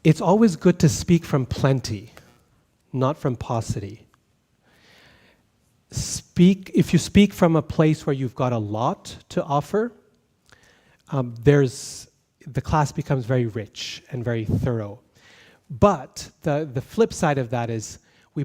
[SPEAKER 1] It's always good to speak from plenty, not from paucity. If you speak from a place where you've got a lot to offer, the class becomes very rich and very thorough. But the flip side of that is we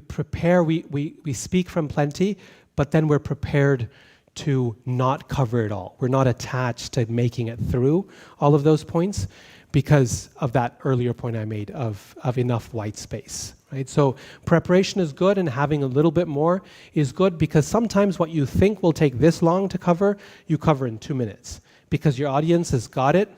[SPEAKER 1] speak from plenty, but then we're prepared to not cover it all. We're not attached to making it through all of those points because of that earlier point I made of enough white space. Right? So preparation is good, and having a little bit more is good, because sometimes what you think will take this long to cover, you cover in 2 minutes because your audience has got it,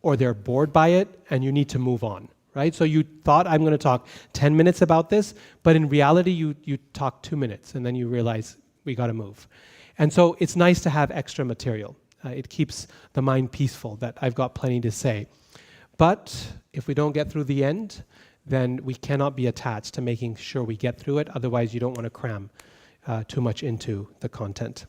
[SPEAKER 1] or they're bored by it and you need to move on. Right? So you thought, I'm going to talk 10 minutes about this, but in reality you talk 2 minutes and then you realize we got to move. And so it's nice to have extra material. It keeps the mind peaceful that I've got plenty to say. But if we don't get through the end, then we cannot be attached to making sure we get through it. Otherwise, you don't want to cram too much into the content.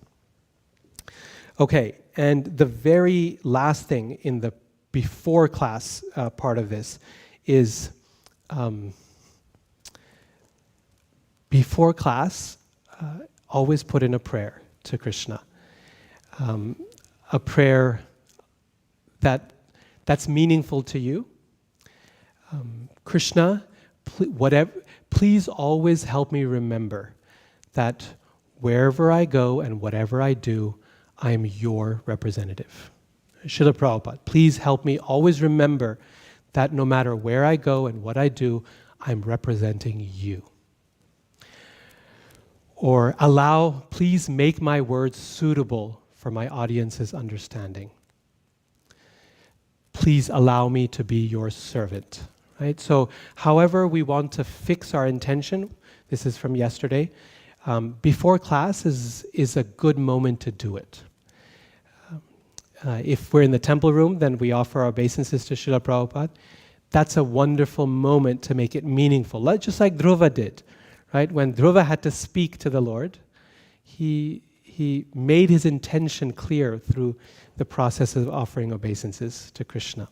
[SPEAKER 1] Okay, and the very last thing in the before class part of this is before class, always put in a prayer to Krishna. A prayer that's meaningful to you. Krishna, please always help me remember that wherever I go and whatever I do, I am your representative. Srila Prabhupada, please help me always remember that no matter where I go and what I do, I'm representing you. Or please make my words suitable for my audience's understanding. Please allow me to be your servant. Right? So however we want to fix our intention, this is from yesterday, before class is a good moment to do it. If we're in the temple room, then we offer our obeisances to Srila Prabhupada. That's a wonderful moment to make it meaningful, just like Dhruva did. Right? When Dhruva had to speak to the Lord, he made his intention clear through the process of offering obeisances to Krishna.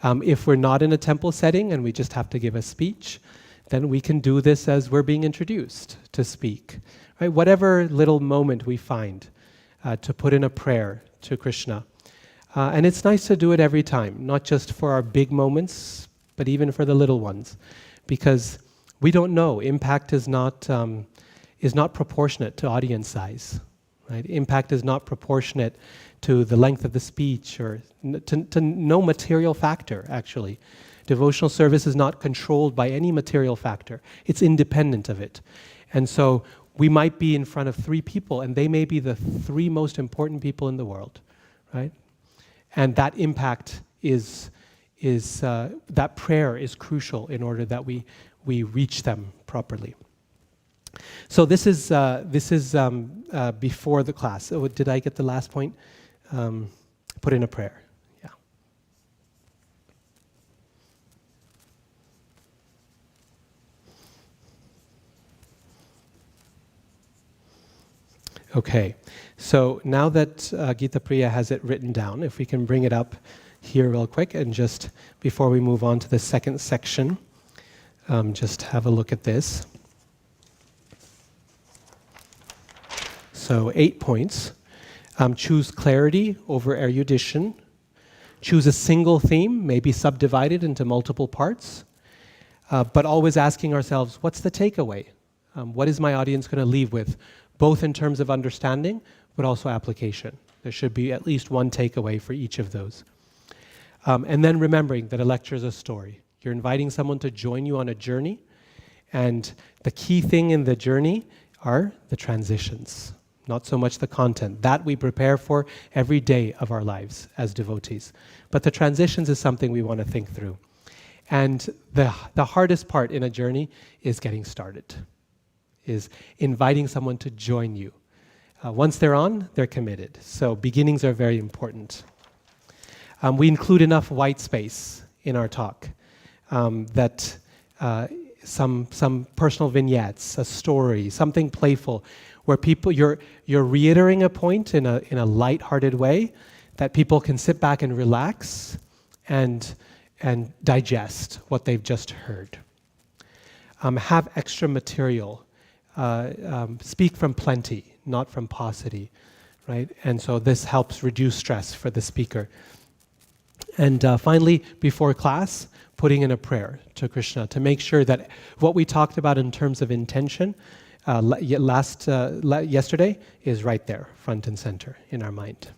[SPEAKER 1] If we're not in a temple setting and we just have to give a speech, then we can do this as we're being introduced to speak. Right? Whatever little moment we find to put in a prayer to Krishna. And it's nice to do it every time, not just for our big moments, but even for the little ones. Because we don't know. Impact is not proportionate to audience size. Right? Impact is not proportionate to the length of the speech or to no material factor, actually. Devotional service is not controlled by any material factor. It's independent of it. And so we might be in front of 3 people, and they may be the 3 most important people in the world, right? And that impact that prayer is crucial in order that we reach them properly. So this is before the class. Oh, did I get the last point? Put in a prayer. Yeah. Okay. So now that Gita Priya has it written down, if we can bring it up here real quick, and just before we move on to the second section, just have a look at this. So 8 points. Choose clarity over erudition. Choose a single theme, maybe subdivided into multiple parts, but always asking ourselves, what's the takeaway? What is my audience going to leave with, both in terms of understanding, but also application? There should be at least one takeaway for each of those. And then remembering that a lecture is a story. You're inviting someone to join you on a journey, And the key thing in the journey are the transitions, not so much the content. That we prepare for every day of our lives as devotees. But the transitions is something we want to think through. And the hardest part in a journey is getting started, is inviting someone to join you. Once they're on, they're committed. So beginnings are very important. We include enough white space in our talk that some personal vignettes, a story, something playful, where you're reiterating a point in a light-hearted way that people can sit back and relax and digest what they've just heard. Have extra material. Speak from plenty, not from paucity, right? And so this helps reduce stress for the speaker. And finally, before class, putting in a prayer to Krishna to make sure that what we talked about in terms of intention yesterday is right there, front and center in our mind.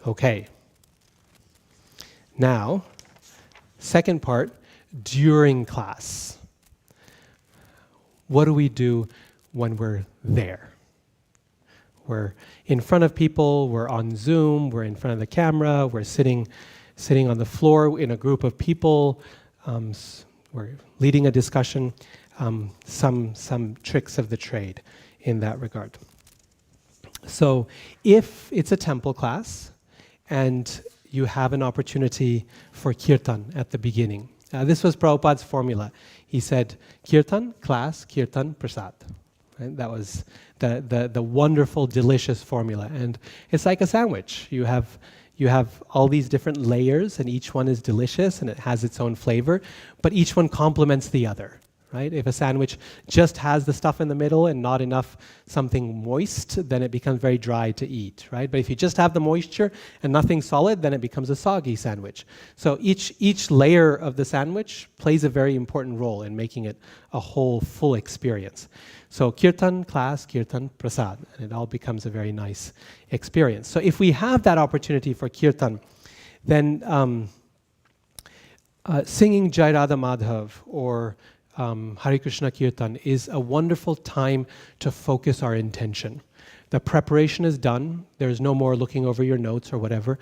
[SPEAKER 1] Okay. Now, second part, during class. What do we do when we're there? We're in front of people, we're on Zoom, we're in front of the camera, we're sitting on the floor in a group of people, we're leading a discussion, some tricks of the trade in that regard. So if it's a temple class and you have an opportunity for kirtan at the beginning, this was Prabhupada's formula. He said, kirtan, class, kirtan, prasad. Right? That was the wonderful, delicious formula. And it's like a sandwich. You have all these different layers, and each one is delicious, and it has its own flavor, but each one complements the other. Right? If a sandwich just has the stuff in the middle and not enough something moist, then it becomes very dry to eat, right? But if you just have the moisture and nothing solid, then it becomes a soggy sandwich. So each layer of the sandwich plays a very important role in making it a whole, full experience. So kirtan, class, kirtan, prasad, and it all becomes a very nice experience. So if we have that opportunity for kirtan, then singing Jai Radha Madhav or Hare Krishna Kirtan is a wonderful time to focus our intention. The preparation is done. There's no more looking over your notes or whatever.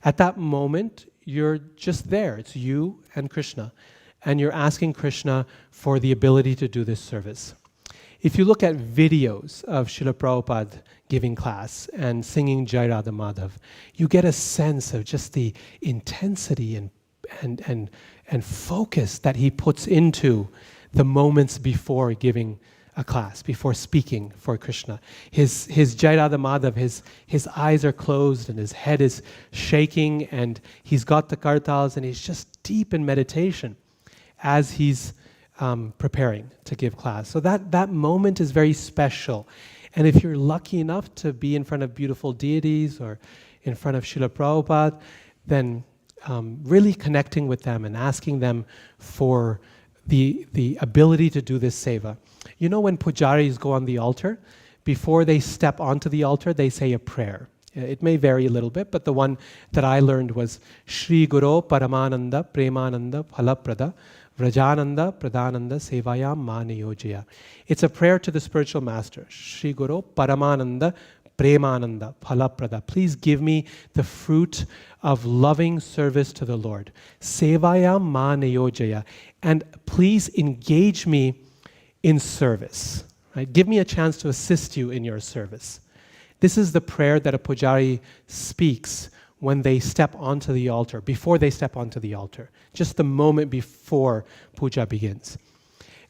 [SPEAKER 1] At that moment, you're just there. It's you and Krishna. And you're asking Krishna for the ability to do this service. If you look at videos of Srila Prabhupada giving class and singing Jai Radha Madhav, you get a sense of just the intensity and focus that he puts into the moments before giving a class, before speaking for Krishna. His Jai Radha Madhav, his eyes are closed and his head is shaking and he's got the kartals and he's just deep in meditation as he's preparing to give class. So that moment is very special. And if you're lucky enough to be in front of beautiful deities or in front of Srila Prabhupada, then really connecting with them and asking them for the ability to do this seva. You know when pujaris go on the altar, before they step onto the altar, they say a prayer. It may vary a little bit, but the one that I learned was Shri Guru Paramananda Premananda Phalaprada Vrajananda Pradhananda Sevayam Ma Niyojaya. It's a prayer to the spiritual master. Shri Guru Paramananda Premananda Phalaprada. Please give me the fruit of loving service to the Lord. Sevayam Ma Niyojaya. And please engage me in service. Right? Give me a chance to assist you in your service. This is the prayer that a pujari speaks when they step onto the altar, before they step onto the altar, just the moment before puja begins.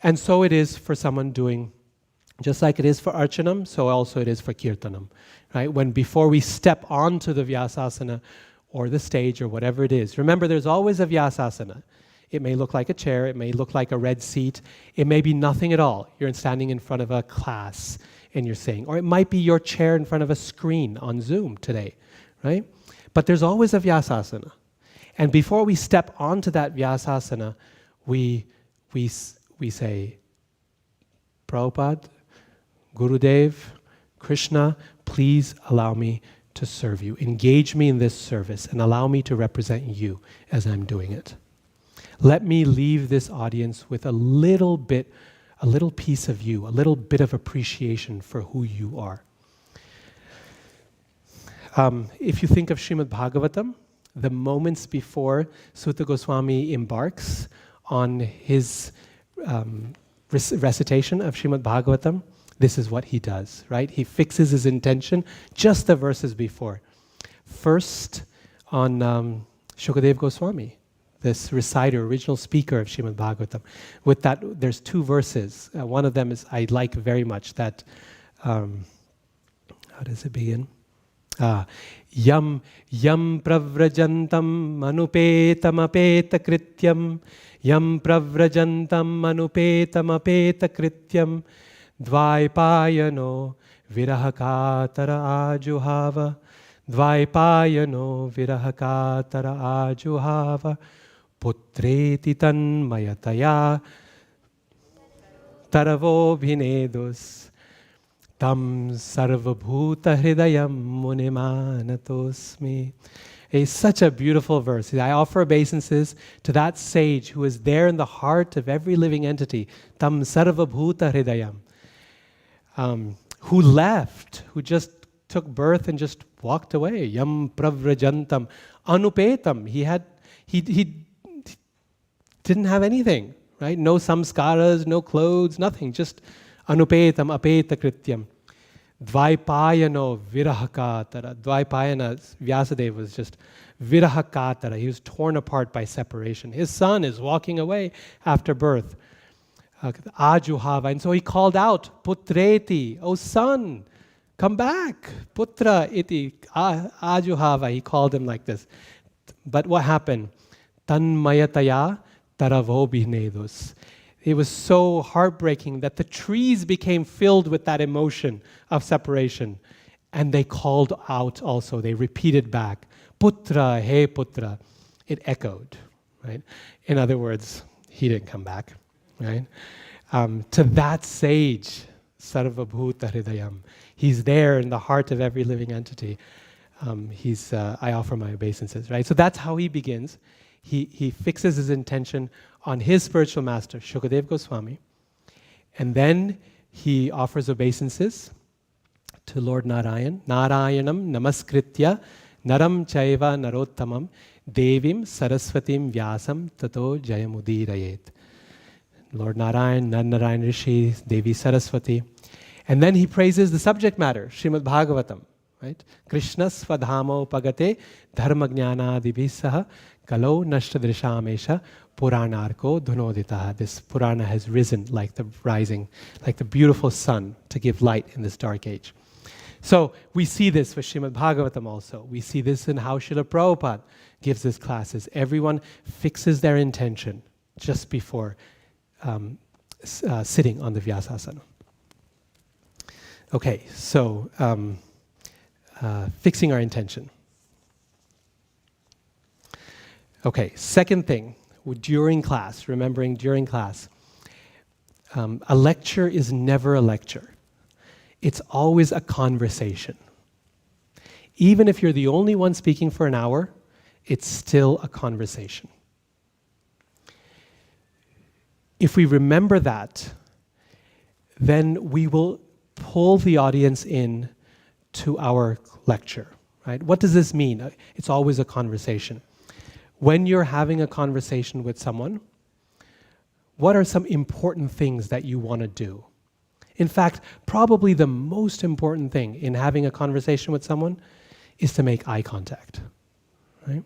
[SPEAKER 1] And so it is for someone doing, just like it is for archanam, so also it is for kirtanam. Right? When before we step onto the vyasasana or the stage or whatever it is, remember there's always a vyasasana. It may look like a chair, it may look like a red seat, it may be nothing at all. You're standing in front of a class and you're saying, or it might be your chair in front of a screen on Zoom today, right? But there's always a vyasasana. And before we step onto that vyasasana, we say, Prabhupada, Gurudev, Krishna, please allow me to serve you. Engage me in this service and allow me to represent you as I'm doing it. Let me leave this audience with a little piece of you, a little bit of appreciation for who you are. If you think of Srimad Bhagavatam, the moments before Sutta Goswami embarks on his recitation of Srimad Bhagavatam, this is what he does, right? He fixes his intention just the verses before. First, on Shukadev Goswami, this reciter, original speaker of Srimad Bhagavatam. With that, there's two verses. One of them is I like very much that. How does it begin? Yam pravrajantam manupetam apeta krityam. Yam pravrajantam manupetam apeta krityam. Dvaipayano virahakatara ajuhava. Dvaipayano virahakatara ajuhava. Putreti tanmayataya taravo bhinedus. Tam sarvabhuta hridayam munimanatosmi. It's such a beautiful verse. I offer obeisances to that sage who is there in the heart of every living entity. Tam sarvabhuta hridayam. Who left, who just took birth and just walked away. Yam pravrajantam anupetam. He didn't have anything, right? No samskaras, no clothes, nothing. Just anupetam apeta krityam. Dvaipayano virahakatara. Dvaipayana, Vyasadeva was just virahakatara. He was torn apart by separation. His son is walking away after birth. Ajuhava. And so he called out, Putreti, oh son, come back. Putra iti ajuhava. He called him like this. But what happened? Tanmayataya taravo bhinedus. It was so heartbreaking that the trees became filled with that emotion of separation. And they called out also. They repeated back, Putra, hey Putra. It echoed, right? In other words, he didn't come back, right? To that sage, Sarvabhuta Hridayam. He's there in the heart of every living entity. I offer my obeisances, right? So that's how he begins. He fixes his intention on his spiritual master, Shukadev Goswami. And then he offers obeisances to Lord Narayan. Narayanam namaskritya naram chaiva narottamam devim saraswatim vyasam tato jayamudirayet. Lord Narayan, Narayan Rishi, Devi Saraswati. And then he praises the subject matter, Srimad Bhagavatam. Right? Krishna svadhamo pagate dharmajnana dibhisaha kalo nashtadrishamesha puranarko dhunoditaha. This Purana has risen like the beautiful sun to give light in this dark age. So we see this with Srimad Bhagavatam also. We see this in how Srila Prabhupada gives his classes. Everyone fixes their intention just before sitting on the Vyasasana. Okay, so fixing our intention. Okay, second thing, during class, remembering during class, a lecture is never a lecture. It's always a conversation. Even if you're the only one speaking for an hour, it's still a conversation. If we remember that, then we will pull the audience in to our lecture, right? What does this mean? It's always a conversation. When you're having a conversation with someone, what are some important things that you want to do? In fact, probably the most important thing in having a conversation with someone is to make eye contact, right?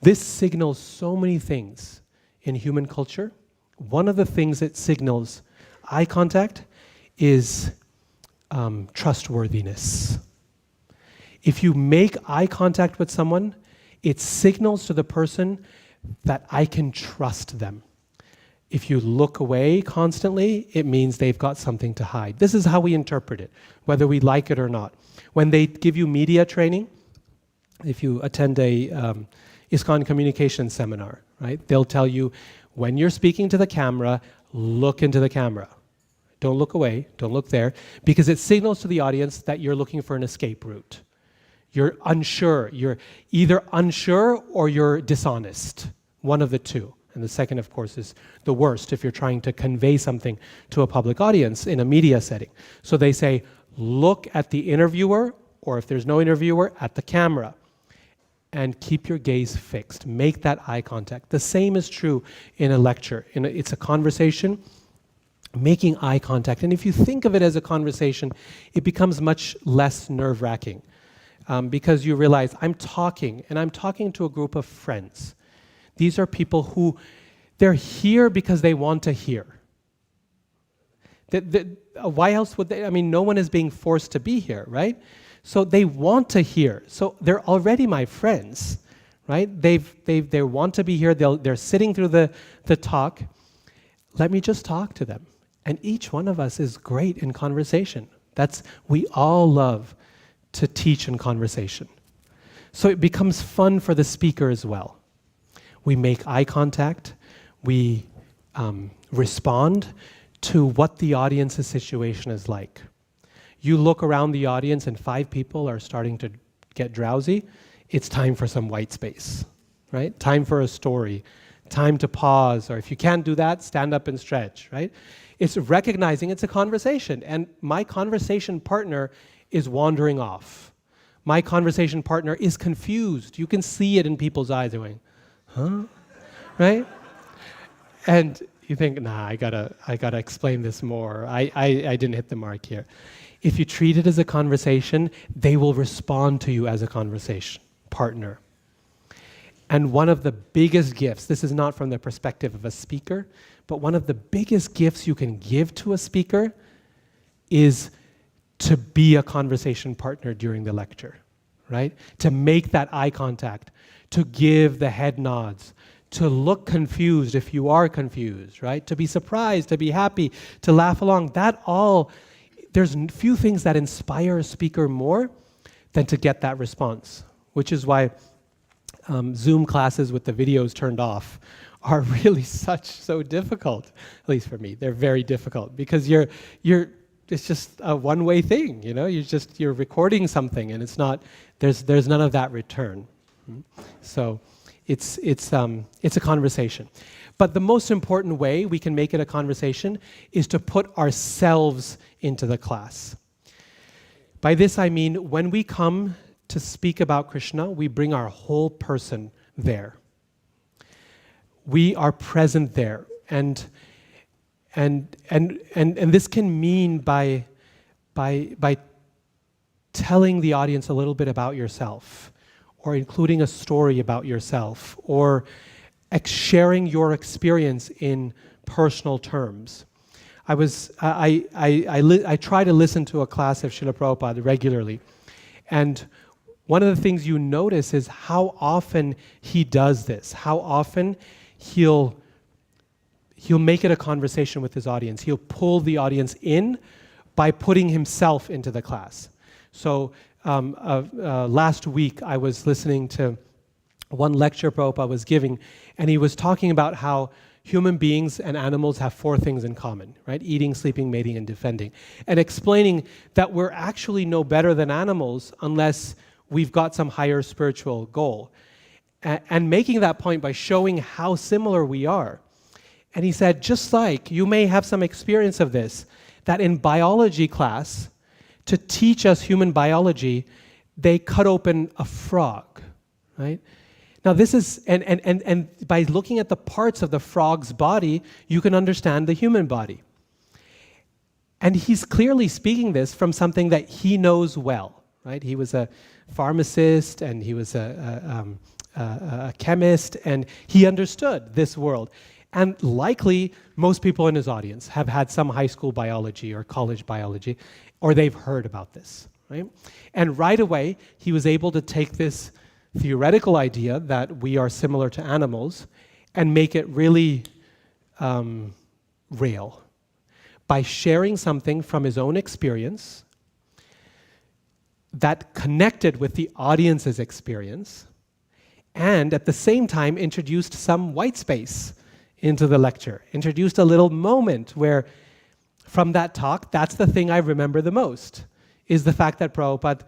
[SPEAKER 1] This signals so many things in human culture. One of the things that signals eye contact is trustworthiness. If you make eye contact with someone, it signals to the person that I can trust them. If you look away constantly, it means they've got something to hide. This is how we interpret it, whether we like it or not. When they give you media training, if you attend a ISKCON communication seminar, right, they'll tell you, when you're speaking to the camera, look into the camera. Don't look away, don't look there, because it signals to the audience that you're looking for an escape route. You're unsure. You're either unsure or you're dishonest. One of the two. And the second, of course, is the worst if you're trying to convey something to a public audience in a media setting. So they say, look at the interviewer, or if there's no interviewer, at the camera, and keep your gaze fixed. Make that eye contact. The same is true in a lecture. It's a conversation, making eye contact. And if you think of it as a conversation, it becomes much less nerve-wracking because you realize I'm talking, and I'm talking to a group of friends. These are people who, they're here because they want to hear. Why else would they? I mean, no one is being forced to be here, right? So they want to hear. So they're already my friends, right? They want to be here. They're sitting through the talk. Let me just talk to them. And each one of us is great in conversation. We all love to teach in conversation. So it becomes fun for the speaker as well. We make eye contact. We respond to what the audience's situation is like. You look around the audience and 5 people are starting to get drowsy. It's time for some white space, right? Time for a story, time to pause, or if you can't do that, stand up and stretch, right? It's recognizing it's a conversation, and my conversation partner is wandering off. My conversation partner is confused. You can see it in people's eyes. They're going, huh? Right? And you think, nah, I gotta explain this more. I didn't hit the mark here. If you treat it as a conversation, they will respond to you as a conversation partner. And one of the biggest gifts, this is not from the perspective of a speaker, but one of the biggest gifts you can give to a speaker is to be a conversation partner during the lecture, right? To make that eye contact, to give the head nods, to look confused if you are confused, right? To be surprised, to be happy, to laugh along. That all, there's few things that inspire a speaker more than to get that response, which is why Zoom classes with the videos turned off are really so difficult, at least for me. They're very difficult because it's just a one-way thing, you know? You're recording something and it's not, there's none of that return. So it's a conversation. But the most important way we can make it a conversation is to put ourselves into the class. By this I mean, when we come to speak about Krishna, we bring our whole person there. We are present there, and this can mean by telling the audience a little bit about yourself, or including a story about yourself, or sharing your experience in personal terms. I try to listen to a class of Srila Prabhupada regularly, and one of the things you notice is how often he does this, how often he'll make it a conversation with his audience. He'll pull the audience in by putting himself into the class. So last week I was listening to one lecture Prabhupada was giving, and he was talking about how human beings and animals have 4 things in common, right? Eating, sleeping, mating, and defending. And explaining that we're actually no better than animals unless we've got some higher spiritual goal. And making that point by showing how similar we are. And he said, just like you may have some experience of this, that in biology class, to teach us human biology, they cut open a frog, right? Now this is, and by looking at the parts of the frog's body, you can understand the human body. And he's clearly speaking this from something that he knows well, right? He was a pharmacist, and he was a chemist, and he understood this world. And likely, most people in his audience have had some high school biology or college biology, or they've heard about this, right? And right away, he was able to take this theoretical idea that we are similar to animals and make it really real by sharing something from his own experience that connected with the audience's experience, and at the same time introduced some white space into the lecture, introduced a little moment where from that talk, that's the thing I remember the most, is the fact that Prabhupada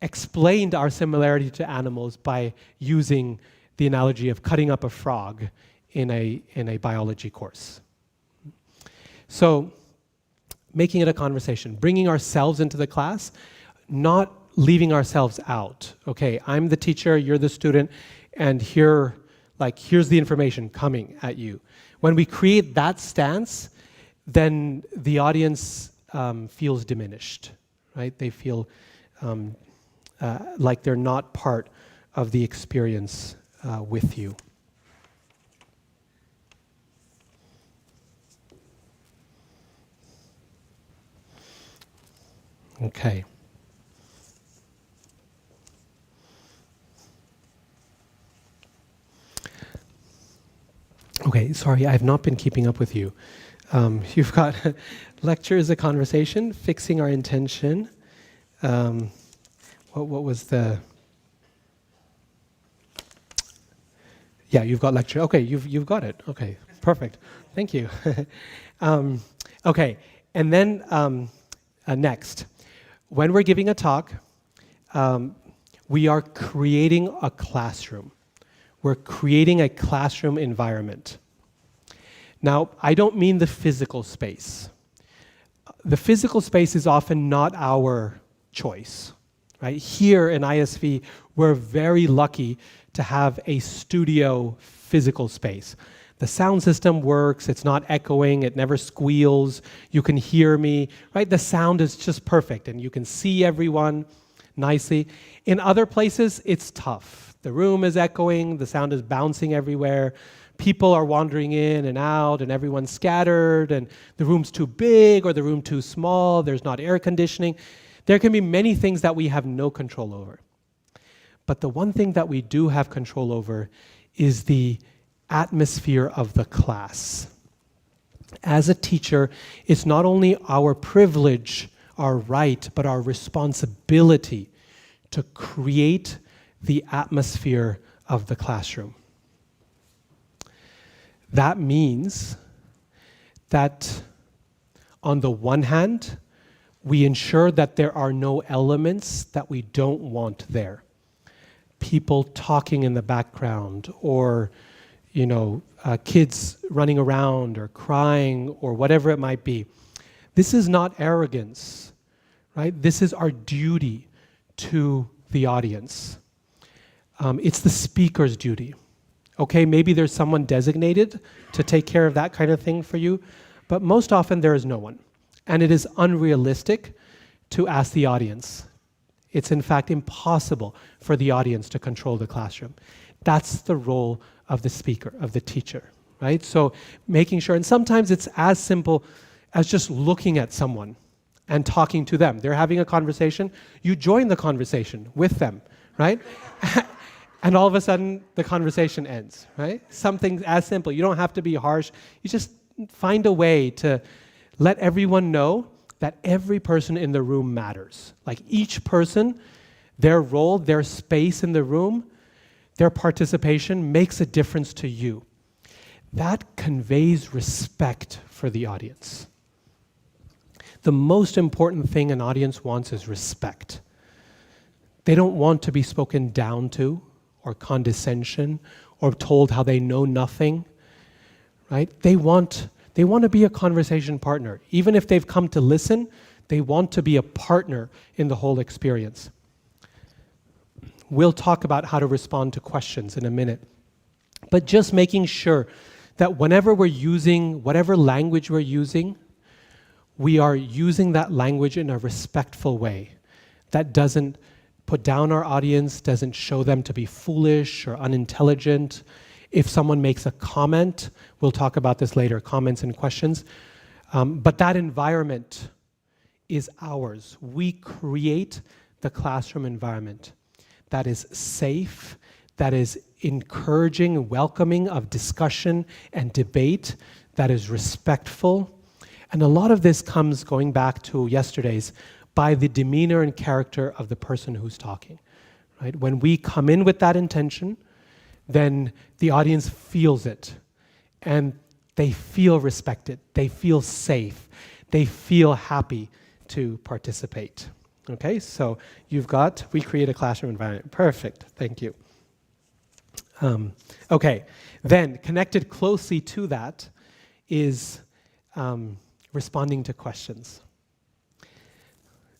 [SPEAKER 1] explained our similarity to animals by using the analogy of cutting up a frog in a biology course. So making it a conversation, bringing ourselves into the class, not leaving ourselves out. Okay, I'm the teacher, you're the student, and here's the information coming at you. When we create that stance, then the audience feels diminished, right? They feel like they're not part of the experience with you. Okay. Okay, sorry, I have not been keeping up with you. You've got lecture is a conversation, fixing our intention. What was the... Yeah, you've got lecture. Okay, you've got it. Okay, perfect. Thank you. Okay, and then next. When we're giving a talk, we are creating a classroom. We're creating a classroom environment. Now, I don't mean the physical space. The physical space is often not our choice, right? Here in ISV, we're very lucky to have a studio physical space. The sound system works, it's not echoing, it never squeals, you can hear me, right? The sound is just perfect and you can see everyone nicely. In other places, it's tough. The room is echoing, the sound is bouncing everywhere, people are wandering in and out and everyone's scattered and the room's too big or the room too small, there's not air conditioning. There can be many things that we have no control over. But the one thing that we do have control over is the atmosphere of the class. As a teacher, it's not only our privilege, our right, but our responsibility to create the atmosphere of the classroom. That means that on the one hand, we ensure that there are no elements that we don't want there. People talking in the background or kids running around or crying or whatever it might be. This is not arrogance, right? This is our duty to the audience. It's the speaker's duty. Okay, maybe there's someone designated to take care of that kind of thing for you, but most often there is no one. And it is unrealistic to ask the audience. It's in fact impossible for the audience to control the classroom. That's the role of the speaker, of the teacher, right? So making sure, and sometimes it's as simple as just looking at someone and talking to them. They're having a conversation, you join the conversation with them, right? And all of a sudden, the conversation ends, right? Something as simple. You don't have to be harsh. You just find a way to let everyone know that every person in the room matters. Like each person, their role, their space in the room, their participation makes a difference to you. That conveys respect for the audience. The most important thing an audience wants is respect. They don't want to be spoken down to or condescension or told how they know nothing, right? They want to be a conversation partner. Even if they've come to listen, they want to be a partner in the whole experience. We'll talk about how to respond to questions in a minute. But just making sure that whenever we're using whatever language we're using, we are using that language in a respectful way that doesn't put down our audience, doesn't show them to be foolish or unintelligent. If someone makes a comment, we'll talk about this later, comments and questions, but that environment is ours. We create the classroom environment that is safe, that is encouraging and welcoming of discussion and debate, that is respectful. And a lot of this comes, going back to yesterday's, by the demeanor and character of the person who's talking, right? When we come in with that intention, then the audience feels it and they feel respected, they feel safe, they feel happy to participate. Okay, so you've got, we create a classroom environment. Perfect, thank you. Okay, then connected closely to that is responding to questions.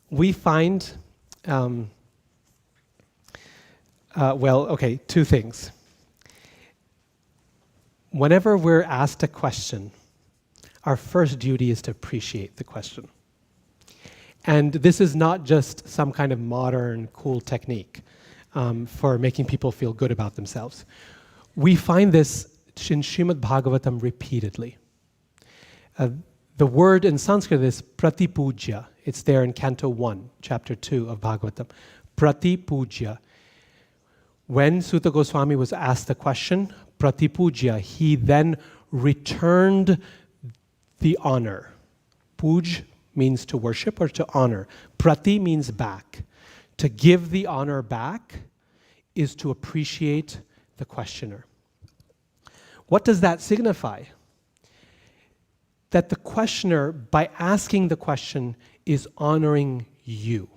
[SPEAKER 1] We find, two things. Whenever we're asked a question, our first duty is to appreciate the question. And this is not just some kind of modern, cool technique for making people feel good about themselves. We find this in Srimad Bhagavatam repeatedly. The word in Sanskrit is pratipujya. It's there in Canto 1, Chapter 2 of Bhagavatam. Pratipujya. When Sutta Goswami was asked the question, pratipujya, he then returned the honor. Puj means to worship or to honor. Prati means back. To give the honor back is to appreciate the questioner. What does that signify? That the questioner, by asking the question, is honoring you.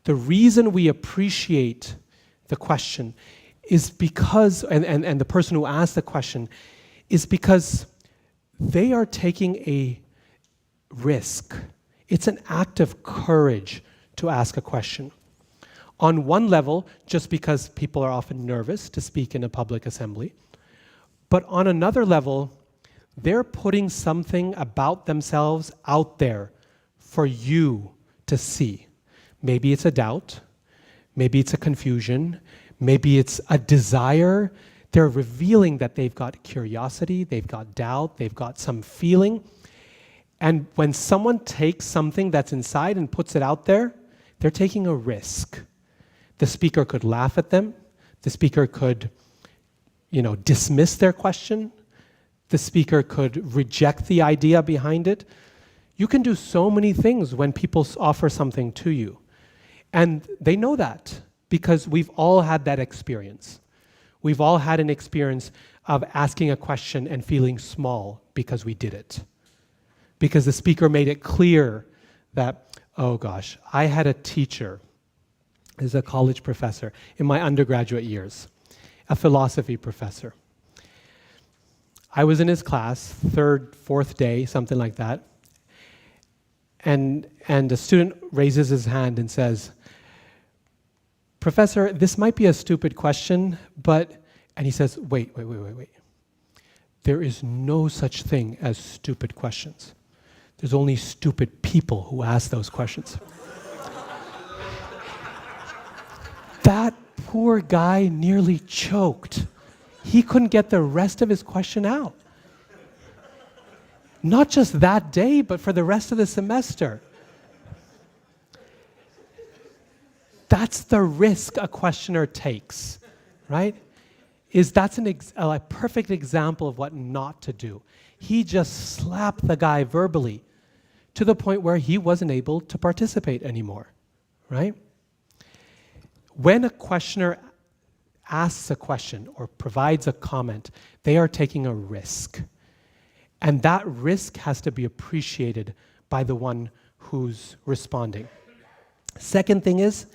[SPEAKER 1] The reason we appreciate the question is because, and the person who asked the question, is because they are taking a risk. It's an act of courage to ask a question. On one level, just because people are often nervous to speak in a public assembly, but on another level, they're putting something about themselves out there for you to see. Maybe it's a doubt, maybe it's a confusion, maybe it's a desire. They're revealing that they've got curiosity, they've got doubt, they've got some feeling. And when someone takes something that's inside and puts it out there, they're taking a risk. The speaker could laugh at them. The speaker could, dismiss their question. The speaker could reject the idea behind it. You can do so many things when people offer something to you. And they know that because we've all had that experience. We've all had an experience of asking a question and feeling small because we did it. Because the speaker made it clear that, oh gosh, I had a teacher, as a college professor in my undergraduate years, a philosophy professor. I was in his class, third, fourth day, something like that, and a student raises his hand and says, "Professor, this might be a stupid question, but," and he says, wait. There is no such thing as stupid questions. There's only stupid people who ask those questions. That poor guy nearly choked. He couldn't get the rest of his question out. Not just that day, but for the rest of the semester. That's the risk a questioner takes, right? That's a perfect example of what not to do. He just slapped the guy verbally to the point where he wasn't able to participate anymore, right? When a questioner asks a question or provides a comment, they are taking a risk. And that risk has to be appreciated by the one who's responding. Second thing is,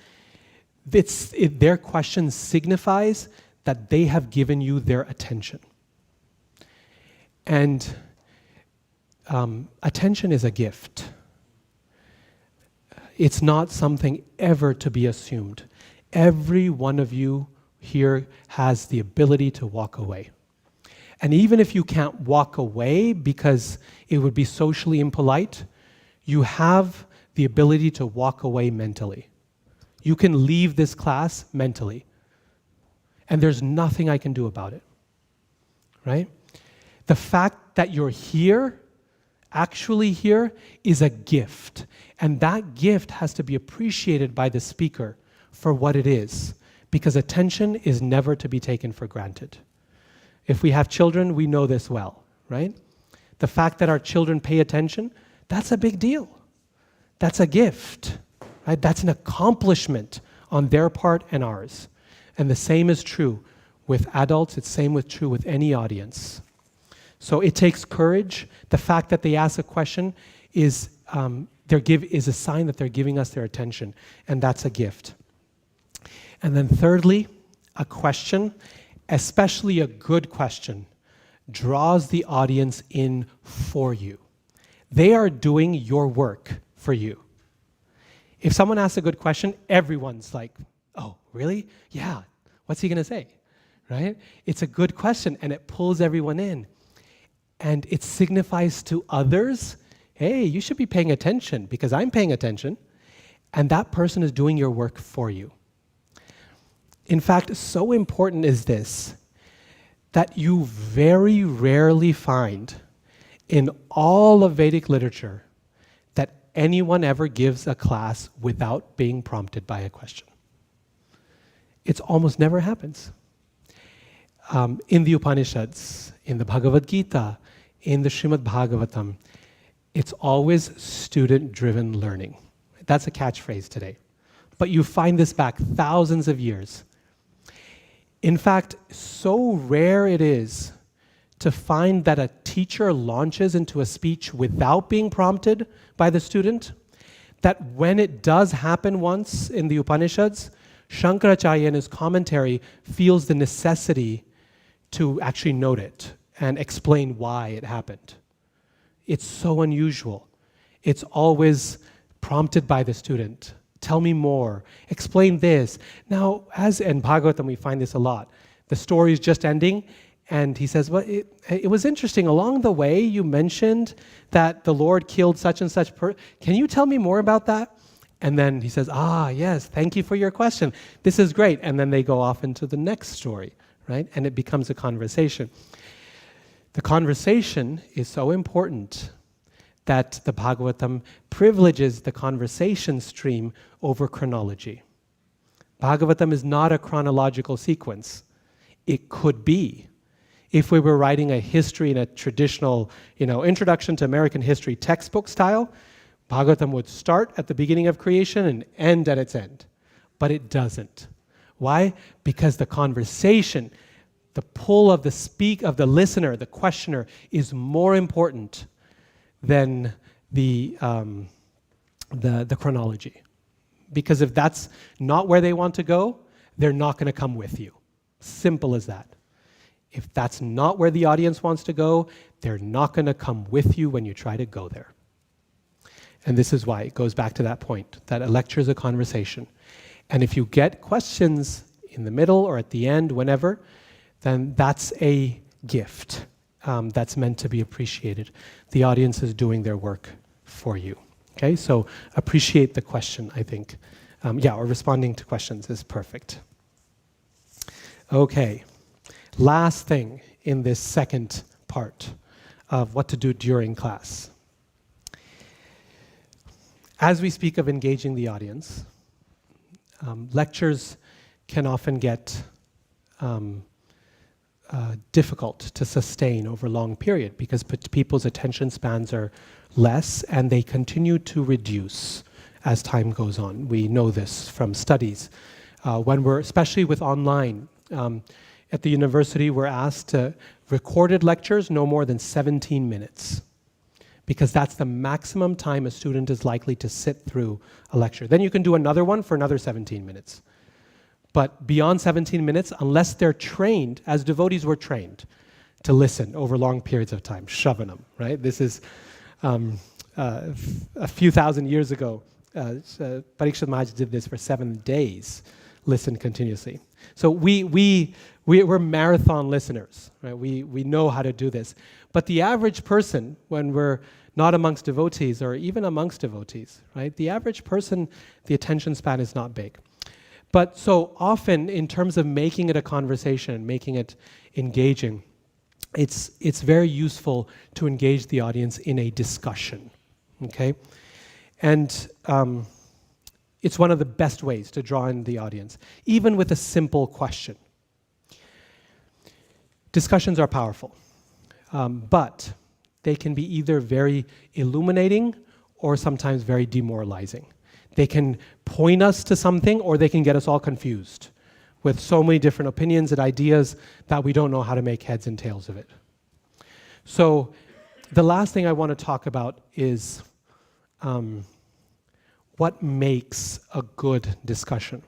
[SPEAKER 1] their question signifies that they have given you their attention. And attention is a gift. It's not something ever to be assumed. Every one of you here has the ability to walk away. And even if you can't walk away because it would be socially impolite, you have the ability to walk away mentally. You can leave this class mentally. And there's nothing I can do about it, right? The fact that you're here, actually here, is a gift. And that gift has to be appreciated by the speaker for what it is, because attention is never to be taken for granted. If we have children, we know this well, right? The fact that our children pay attention, that's a big deal. That's a gift, right? That's an accomplishment on their part and ours. And the same is true with adults. It's same with true with any audience. So it takes courage. The fact that they ask a question is a sign that they're giving us their attention, and that's a gift. And then thirdly, a question especially a good question, draws the audience in for you. They are doing your work for you. If someone asks a good question, everyone's like, oh, really? Yeah, what's he going to say? Right? It's a good question, and it pulls everyone in. And it signifies to others, hey, you should be paying attention because I'm paying attention. And that person is doing your work for you. In fact, so important is this, that you very rarely find in all of Vedic literature that anyone ever gives a class without being prompted by a question. It almost never happens. In the Upanishads, in the Bhagavad Gita, in the Srimad Bhagavatam, it's always student-driven learning. That's a catchphrase today. But you find this back thousands of years. In fact, so rare it is to find that a teacher launches into a speech without being prompted by the student, that when it does happen once in the Upanishads, Shankaracharya in his commentary feels the necessity to actually note it and explain why it happened. It's so unusual. It's always prompted by the student. Tell me more. Explain this. Now, as in Bhagavatam, we find this a lot. The story is just ending, and he says, well, it was interesting. Along the way, you mentioned that the Lord killed such and such person. Can you tell me more about that? And then he says, yes, thank you for your question. This is great. And then they go off into the next story, right? And it becomes a conversation. The conversation is so important that the Bhagavatam privileges the conversation stream over chronology. Bhagavatam is not a chronological sequence. It could be. If we were writing a history in a traditional, Introduction to American History textbook style, Bhagavatam would start at the beginning of creation and end at its end. But it doesn't. Why? Because the conversation, the pull of the listener, the questioner, is more important than the chronology. Because if that's not where they want to go, they're not going to come with you. Simple as that. If that's not where the audience wants to go, they're not going to come with you when you try to go there. And this is why it goes back to that point, that a lecture is a conversation. And if you get questions in the middle or at the end, whenever, then that's a gift that's meant to be appreciated. The audience is doing their work for you. Okay, so appreciate the question, I think. Or responding to questions is perfect. Okay, last thing in this second part of what to do during class. As we speak of engaging the audience, lectures can often get difficult to sustain over a long period because people's attention spans are less and they continue to reduce as time goes on. We know this from studies. Especially with online, at the university, we're asked to recorded lectures no more than 17 minutes because that's the maximum time a student is likely to sit through a lecture. Then you can do another one for another 17 minutes. But beyond 17 minutes, unless they're trained, as devotees were trained, to listen over long periods of time, shravanam, right? This is a few thousand years ago. Parikshit Maharaj did this for 7 days, listened continuously. So we're marathon listeners, right? We know how to do this. But the average person, when we're not amongst devotees or even amongst devotees, right? The average person, the attention span is not big. But so often, in terms of making it a conversation, making it engaging, it's very useful to engage the audience in a discussion, okay? And it's one of the best ways to draw in the audience, even with a simple question. Discussions are powerful, but they can be either very illuminating or sometimes very demoralizing. They can point us to something or they can get us all confused with so many different opinions and ideas that we don't know how to make heads and tails of it. So the last thing I want to talk about is what makes a good discussion.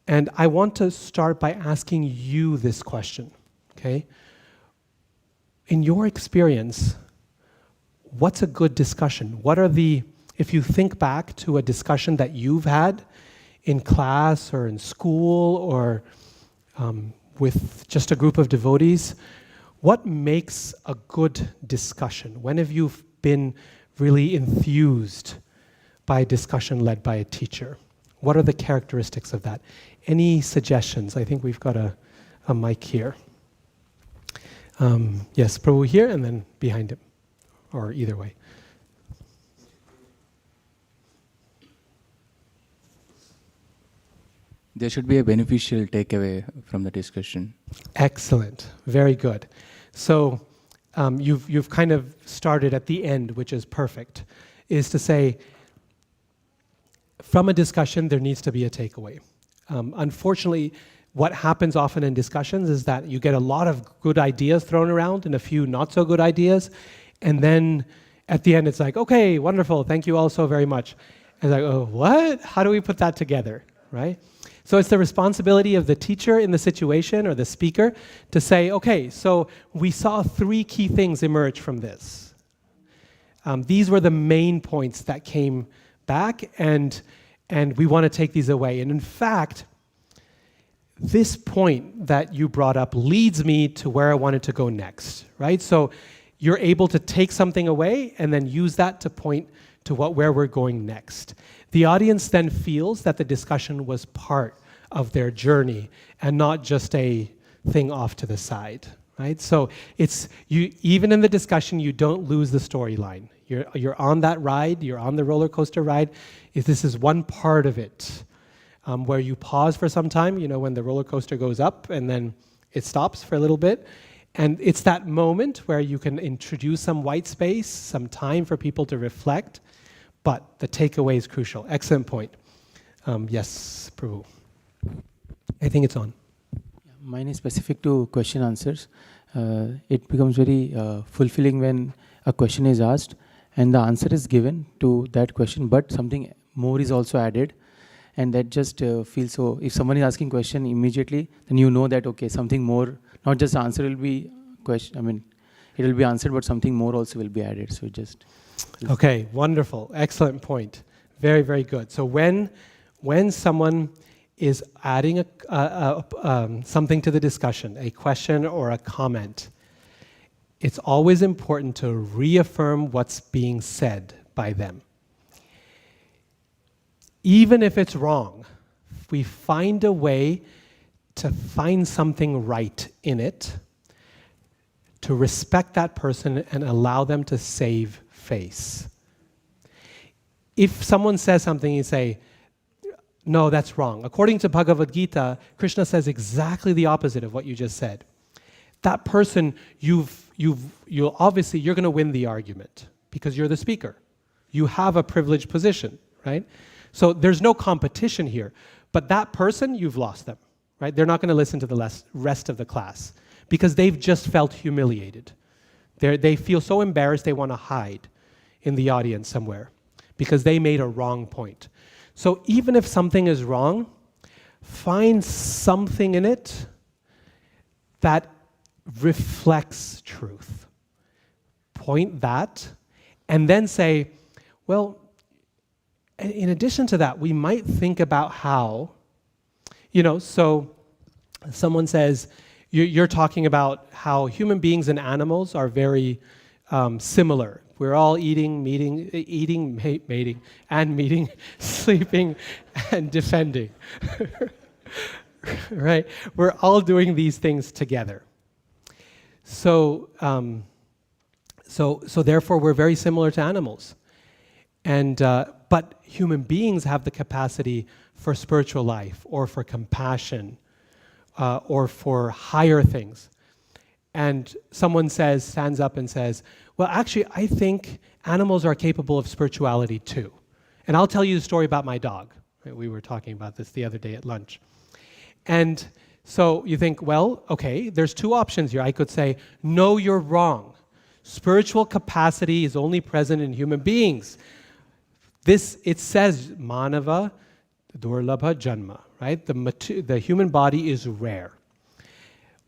[SPEAKER 1] And I want to start by asking you this question, okay? In your experience, what's a good discussion? If you think back to a discussion that you've had in class or in school or with just a group of devotees, what makes a good discussion? When have you been really enthused by a discussion led by a teacher? What are the characteristics of that? Any suggestions? I think we've got a mic here. Yes, Prabhu here and then behind him, or either way.
[SPEAKER 3] There should be a beneficial takeaway from the discussion.
[SPEAKER 1] Excellent, very good. So you've kind of started at the end, which is perfect, is to say, from a discussion, there needs to be a takeaway. Unfortunately, what happens often in discussions is that you get a lot of good ideas thrown around and a few not so good ideas, and then at the end it's like, okay, wonderful, thank you all so very much. And like, oh, what? How do we put that together, right? So it's the responsibility of the teacher in the situation or the speaker to say, okay, so we saw 3 key things emerge from this. These were the main points that came back, and we want to take these away. And in fact, this point that you brought up leads me to where I wanted to go next, right? So you're able to take something away and then use that to point to where we're going next. The audience then feels that the discussion was part of their journey and not just a thing off to the side, right? So it's even in the discussion, you don't lose the storyline. You're on that ride, you're on the roller coaster ride. This is one part of it where you pause for some time, when the roller coaster goes up and then it stops for a little bit. And it's that moment where you can introduce some white space, some time for people to reflect, but the takeaway is crucial. Excellent point. Yes, Prabhu. I think it's on.
[SPEAKER 4] Mine is specific to question answers. It becomes very fulfilling when a question is asked and the answer is given to that question, but something more is also added. And that just feels so, if someone is asking question immediately, then you know that, okay, something more, not just the answer will be question, it will be answered, but something more also will be added. So just.
[SPEAKER 1] Okay, wonderful. Excellent point. Very, very good. So when someone is adding something to the discussion, a question or a comment, it's always important to reaffirm what's being said by them. Even if it's wrong, we find a way to find something right in it, to respect that person and allow them to save face. If someone says something, you say, no, that's wrong. According to Bhagavad Gita, Krishna says exactly the opposite of what you just said. That person, you're going to win the argument because you're the speaker. You have a privileged position, right? So there's no competition here. But that person, you've lost them, right? They're not going to listen to the rest of the class because they've just felt humiliated. They feel so embarrassed they want to hide in the audience somewhere because they made a wrong point. So even if something is wrong, find something in it that reflects truth. Point that, and then say, well, in addition to that, we might think about how, so someone says, you're talking about how human beings and animals are very similar. We're all eating, mating, and meeting, sleeping, and defending. Right? We're all doing these things together. So therefore, we're very similar to animals. But human beings have the capacity for spiritual life, or for compassion, or for higher things. And someone stands up and says, well, actually, I think animals are capable of spirituality too. And I'll tell you the story about my dog. We were talking about this the other day at lunch. And so you think, well, okay, there's 2 options here. I could say, no, you're wrong. Spiritual capacity is only present in human beings. It says manava, Durlabha janma, right? The human body is rare.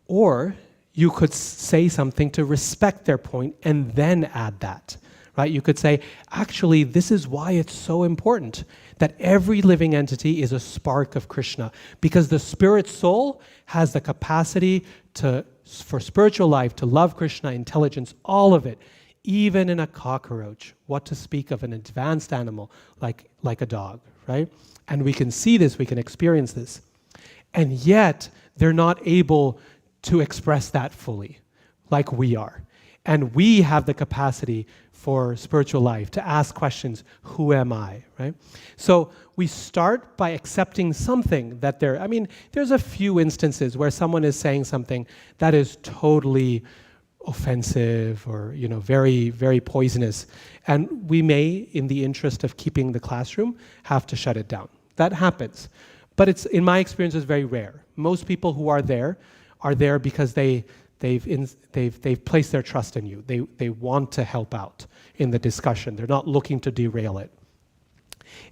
[SPEAKER 1] Or you could say something to respect their point and then add that, right? You could say, actually, this is why it's so important that every living entity is a spark of Krishna, because the spirit soul has the capacity for spiritual life to love Krishna, intelligence, all of it, even in a cockroach. What to speak of an advanced animal like a dog, right? And we can see this, we can experience this. And yet, they're not able to express that fully, like we are. And we have the capacity for spiritual life to ask questions, who am I, right? So we start by accepting something that there's a few instances where someone is saying something that is totally offensive or, very, very poisonous. And we may, in the interest of keeping the classroom, have to shut it down. That happens. But in my experience, it's very rare. Most people who are there because they've placed their trust in you. They want to help out in the discussion. They're not looking to derail it.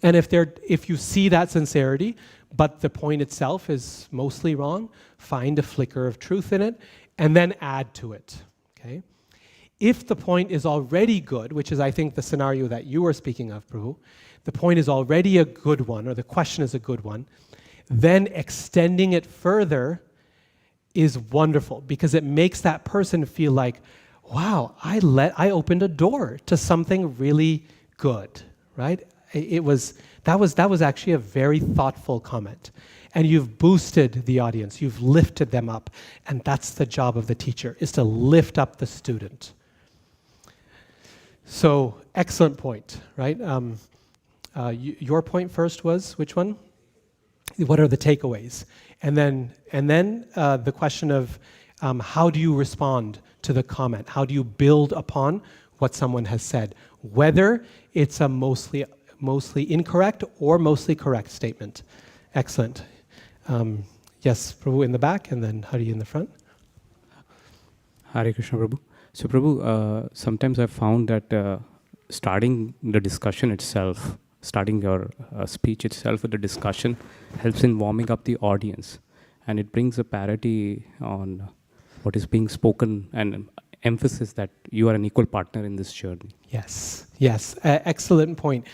[SPEAKER 1] And if you see that sincerity, but the point itself is mostly wrong, find a flicker of truth in it, and then add to it. Okay? If the point is already good, which is I think the scenario that you were speaking of, Prabhu, the point is already a good one, or the question is a good one, then extending it further is wonderful, because it makes that person feel like, wow, I opened a door to something really good, right? That was actually a very thoughtful comment. And you've boosted the audience, you've lifted them up, and that's the job of the teacher, is to lift up the student. So, excellent point, right? Your point first was, which one? What are the takeaways? And then the question of how do you respond to the comment? How do you build upon what someone has said? Whether it's a mostly incorrect or mostly correct statement. Excellent. Yes, Prabhu in the back, and then Hari in the front.
[SPEAKER 3] Hare Krishna, Prabhu. So, Prabhu, sometimes I've found that starting the discussion itself, starting your speech itself with the discussion helps in warming up the audience, and it brings a parity on what is being spoken and emphasis that you are an equal partner in this journey.
[SPEAKER 1] Yes, excellent point.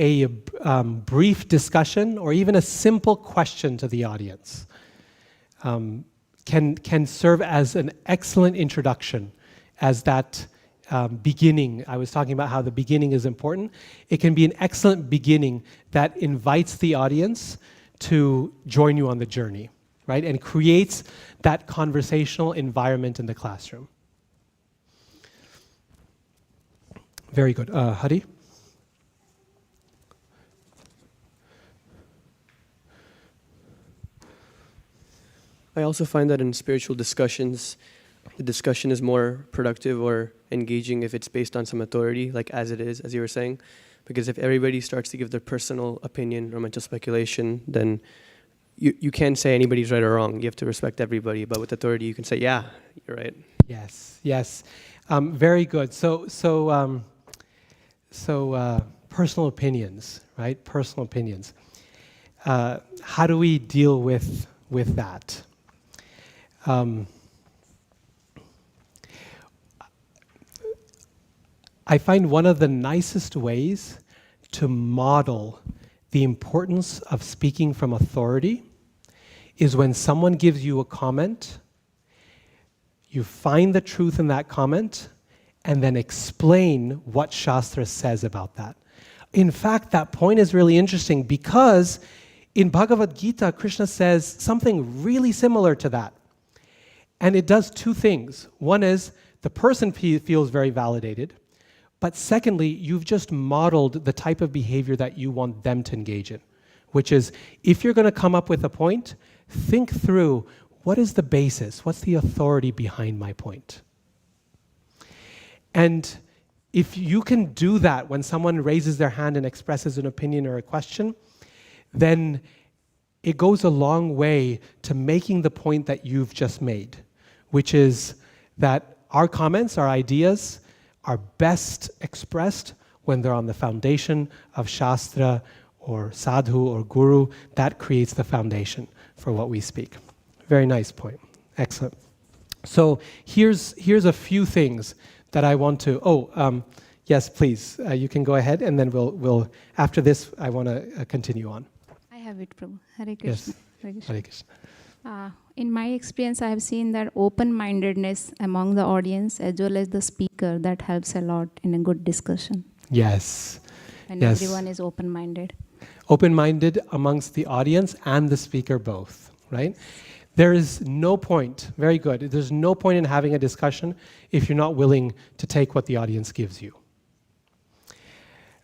[SPEAKER 1] A brief discussion or even a simple question to the audience can serve as an excellent introduction, as that beginning. I was talking about how the beginning is important. It can be an excellent beginning that invites the audience to join you on the journey, right? And creates that conversational environment in the classroom. Very good. Hari?
[SPEAKER 5] I also find that in spiritual discussions, the discussion is more productive or engaging if it's based on some authority, like as it is, as you were saying. Because if everybody starts to give their personal opinion or mental speculation, then you can't say anybody's right or wrong. You have to respect everybody. But with authority, you can say, yeah, you're right.
[SPEAKER 1] Yes. Very good. So personal opinions, right? Personal opinions. How do we deal with that? I find one of the nicest ways to model the importance of speaking from authority is when someone gives you a comment, you find the truth in that comment, and then explain what Shastra says about that. In fact, that point is really interesting because in Bhagavad Gita, Krishna says something really similar to that. And it does two things. One is the person feels very validated, but secondly, you've just modeled the type of behavior that you want them to engage in, which is if you're going to come up with a point, think through what is the basis, what's the authority behind my point. And if you can do that when someone raises their hand and expresses an opinion or a question, then it goes a long way to making the point that you've just made, which is that our comments, our ideas, are best expressed when they're on the foundation of Shastra or sadhu or guru, that creates the foundation for what we speak. Very nice point. Excellent. So here's a few things that I want to. Yes, please. You can go ahead, and then we'll after this, I want to continue on.
[SPEAKER 6] I have it, Prabhu. Hare Krishna.
[SPEAKER 1] Yes.
[SPEAKER 6] Hare Krishna.
[SPEAKER 1] Hare Krishna.
[SPEAKER 6] In my experience, I have seen that open-mindedness among the audience as well as the speaker, that helps a lot in a good discussion.
[SPEAKER 1] Yes.
[SPEAKER 6] When
[SPEAKER 1] Yes.
[SPEAKER 6] everyone is open-minded.
[SPEAKER 1] Open-minded amongst the audience and the speaker both, right? There is no point, very good, there's no point in having a discussion if you're not willing to take what the audience gives you.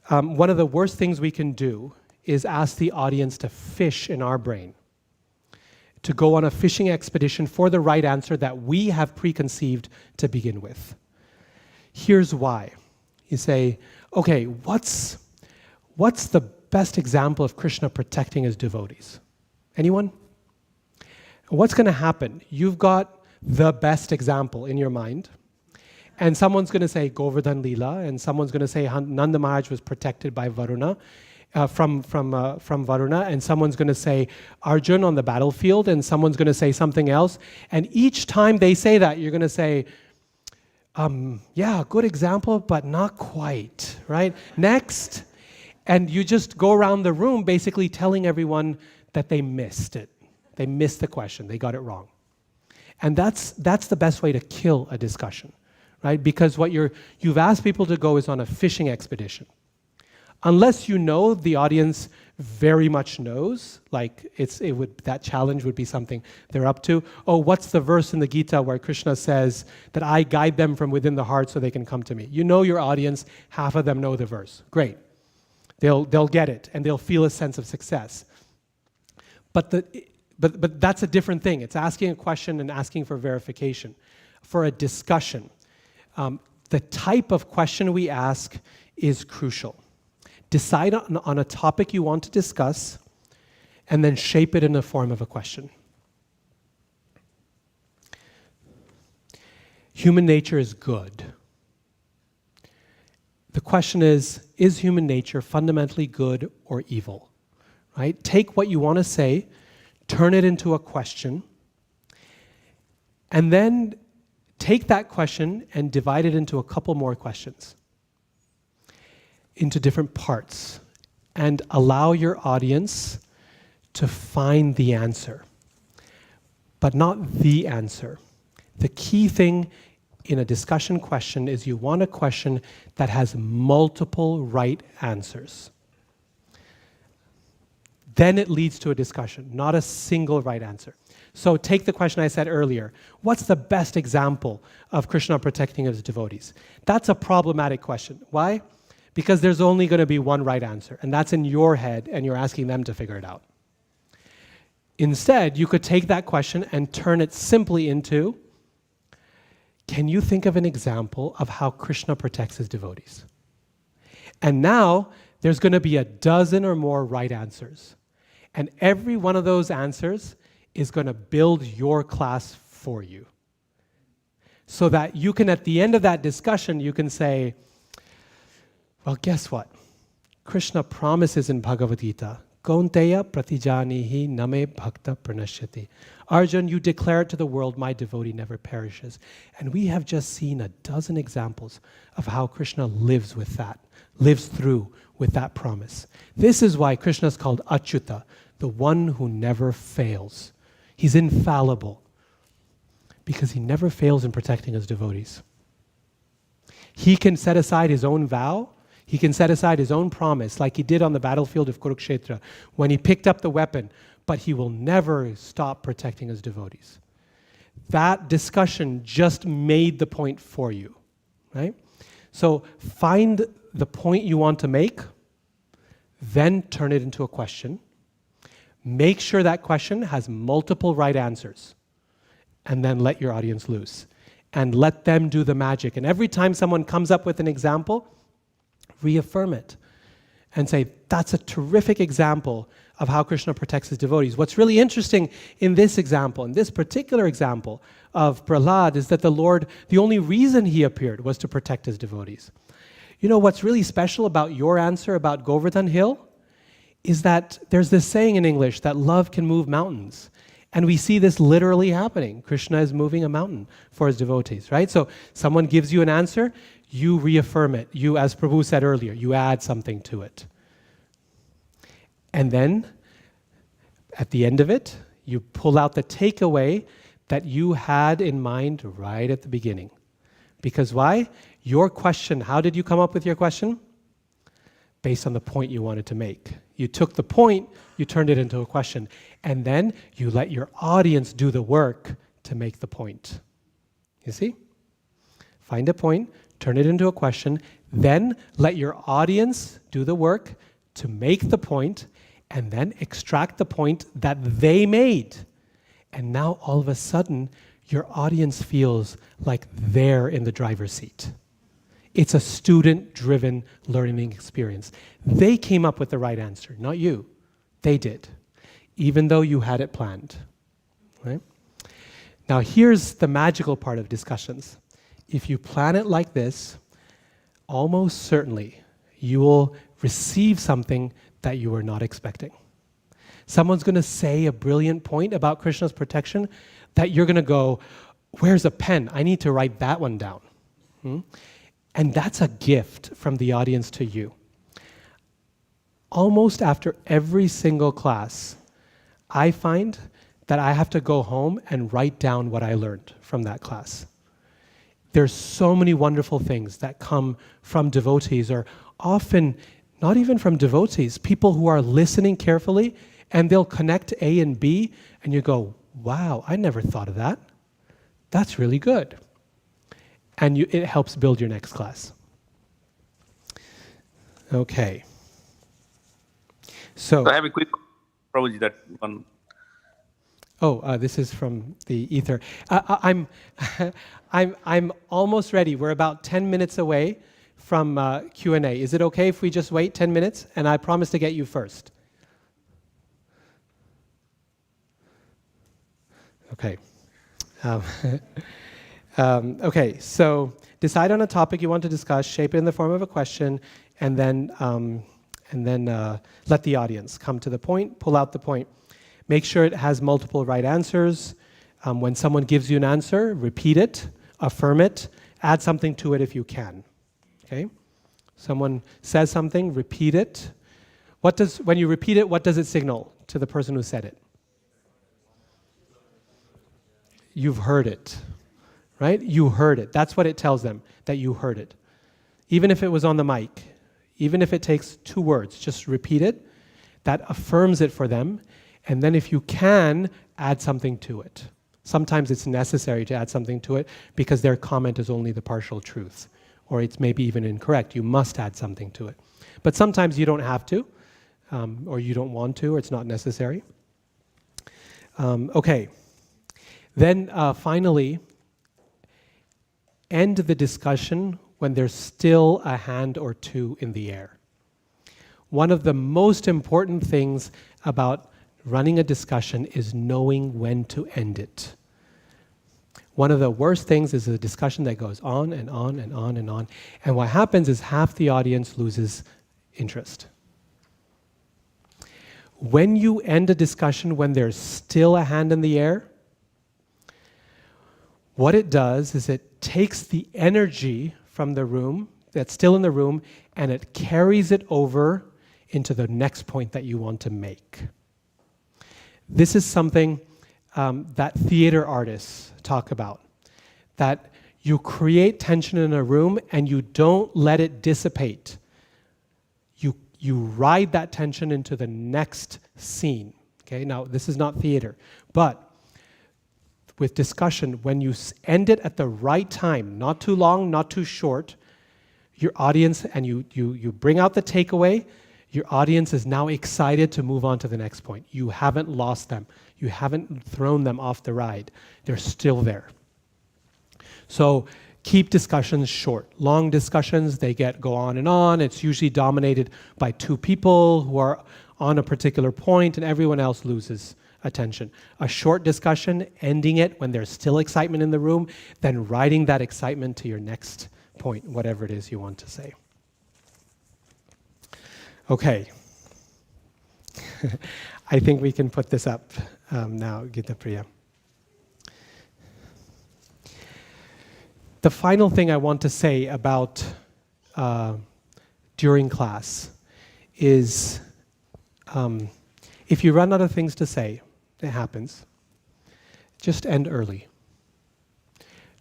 [SPEAKER 1] One of the worst things we can do is ask the audience to fish in our brain, to go on a fishing expedition for the right answer that we have preconceived to begin with. Here's why. You say, okay, what's the best example of Krishna protecting his devotees? Anyone? What's going to happen? You've got the best example in your mind, and someone's going to say Govardhan Leela, and someone's going to say Nanda Maharaj was protected by Varuna, from Varuna, and someone's going to say Arjun on the battlefield, and someone's going to say something else. And each time they say that, you're going to say, yeah, good example, but not quite, right? Next. And you just go around the room basically telling everyone that they missed it. They missed the question. They got it wrong. And that's the best way to kill a discussion, right? Because what you've asked people to go is on a fishing expedition. Unless you know the audience very much knows, like that challenge would be something they're up to. Oh, what's the verse in the Gita where Krishna says that I guide them from within the heart so they can come to me? You know your audience, half of them know the verse. Great. They'll get it and they'll feel a sense of success. But that's a different thing. It's asking a question and asking for verification. For a discussion, the type of question we ask is crucial. Decide on a topic you want to discuss, and then shape it in the form of a question. Human nature is good. The question is human nature fundamentally good or evil? Right? Take what you want to say, turn it into a question, and then take that question and divide it into a couple more questions, into different parts, and allow your audience to find the answer, but not the answer. The key thing in a discussion question is you want a question that has multiple right answers. Then it leads to a discussion, not a single right answer. So take the question I said earlier. What's the best example of Krishna protecting his devotees? That's a problematic question. Why? Because there's only going to be one right answer, and that's in your head, and you're asking them to figure it out. Instead, you could take that question and turn it simply into, can you think of an example of how Krishna protects his devotees? And now, there's going to be a dozen or more right answers. And every one of those answers is going to build your class for you. So that you can, at the end of that discussion, you can say, well, guess what? Krishna promises in Bhagavad Gita, Kaunteya pratijanihi name bhakta pranashyati. Arjun, you declare it to the world, my devotee never perishes. And we have just seen a dozen examples of how Krishna lives with that, lives through with that promise. This is why Krishna is called Achyuta, the one who never fails. He's infallible because he never fails in protecting his devotees. He can set aside his own vow. He can set aside his own promise like he did on the battlefield of Kurukshetra when he picked up the weapon, but he will never stop protecting his devotees. That discussion just made the point for you, right? So find the point you want to make, then turn it into a question. Make sure that question has multiple right answers, and then let your audience loose. And let them do the magic. And every time someone comes up with an example, reaffirm it and say, that's a terrific example of how Krishna protects his devotees. What's really interesting in this example, in this particular example of Prahlad, is that the Lord, the only reason he appeared was to protect his devotees. You know what's really special about your answer about Govardhan Hill is that there's this saying in English that love can move mountains. And we see this literally happening. Krishna is moving a mountain for his devotees, right? So someone gives you an answer, you reaffirm it. You, as Prabhu said earlier, you add something to it. And then, at the end of it, you pull out the takeaway that you had in mind right at the beginning. Because why? Your question, how did you come up with your question? Based on the point you wanted to make. You took the point, you turned it into a question, and then you let your audience do the work to make the point. You see? Find a point, turn it into a question, then let your audience do the work to make the point, and then extract the point that they made. And now all of a sudden, your audience feels like they're in the driver's seat. It's a student-driven learning experience. They came up with the right answer, not you. They did, even though you had it planned. Right? Now here's the magical part of discussions. If you plan it like this, almost certainly you will receive something that you were not expecting. Someone's going to say a brilliant point about Krishna's protection that you're going to go, where's a pen? I need to write that one down. And that's a gift from the audience to you. Almost after every single class, I find that I have to go home and write down what I learned from that class. There's so many wonderful things that come from devotees, or often not even from devotees, people who are listening carefully, and they'll connect A and B, and you go, wow, I never thought of that. That's really good. And it helps build your next class. Okay. So
[SPEAKER 7] I have a quick, Prabhuji, that one.
[SPEAKER 1] Oh, this is from the ether. I'm almost ready. We're about 10 minutes away from Q&A. Is it okay if we just wait 10 minutes? And I promise to get you first. Okay. Okay, so decide on a topic you want to discuss, shape it in the form of a question, and then let the audience come to the point, pull out the point. Make sure it has multiple right answers. When someone gives you an answer, repeat it, affirm it, add something to it if you can. Okay? Someone says something, repeat it. When you repeat it, what does it signal to the person who said it? You've heard it, right? You heard it. That's what it tells them, that you heard it. Even if it was on the mic, even if it takes 2 words, just repeat it. That affirms it for them. And then if you can, add something to it. Sometimes it's necessary to add something to it because their comment is only the partial truth, or it's maybe even incorrect. You must add something to it. But sometimes you don't have to, or you don't want to, or it's not necessary. Okay. Then finally, end the discussion when there's still a hand or 2 in the air. One of the most important things about running a discussion is knowing when to end it. One of the worst things is a discussion that goes on and on and on and on. And what happens is half the audience loses interest. When you end a discussion when there's still a hand in the air, what it does is it takes the energy from the room, that's still in the room, and it carries it over into the next point that you want to make. This is something that theater artists talk about, that you create tension in a room and you don't let it dissipate. You ride that tension into the next scene. Okay, now this is not theater, but with discussion, when you end it at the right time, not too long, not too short, your audience, and you bring out the takeaway, your audience is now excited to move on to the next point. You haven't lost them. You haven't thrown them off the ride. They're still there. So keep discussions short. Long discussions, they go on and on. It's usually dominated by 2 people who are on a particular point, and everyone else loses attention. A short discussion, ending it when there's still excitement in the room, then riding that excitement to your next point, whatever it is you want to say. Okay. I think we can put this up now, Gita Priya. The final thing I want to say about during class is if you run out of things to say, it happens, just end early.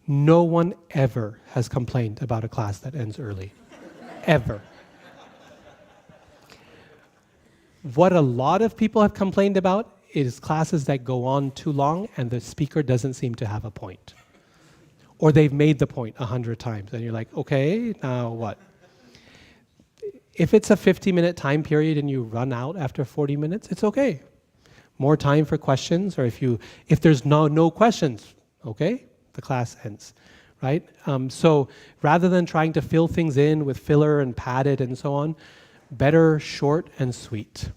[SPEAKER 1] No one ever has complained about a class that ends early. Ever. What a lot of people have complained about is classes that go on too long and the speaker doesn't seem to have a point. Or they've made the point 100 times and you're like, okay, now what? If it's a 50-minute time period and you run out after 40 minutes, it's okay. More time for questions, or if there's no questions, okay, the class ends, right? So rather than trying to fill things in with filler and padded and so on, better short and sweet.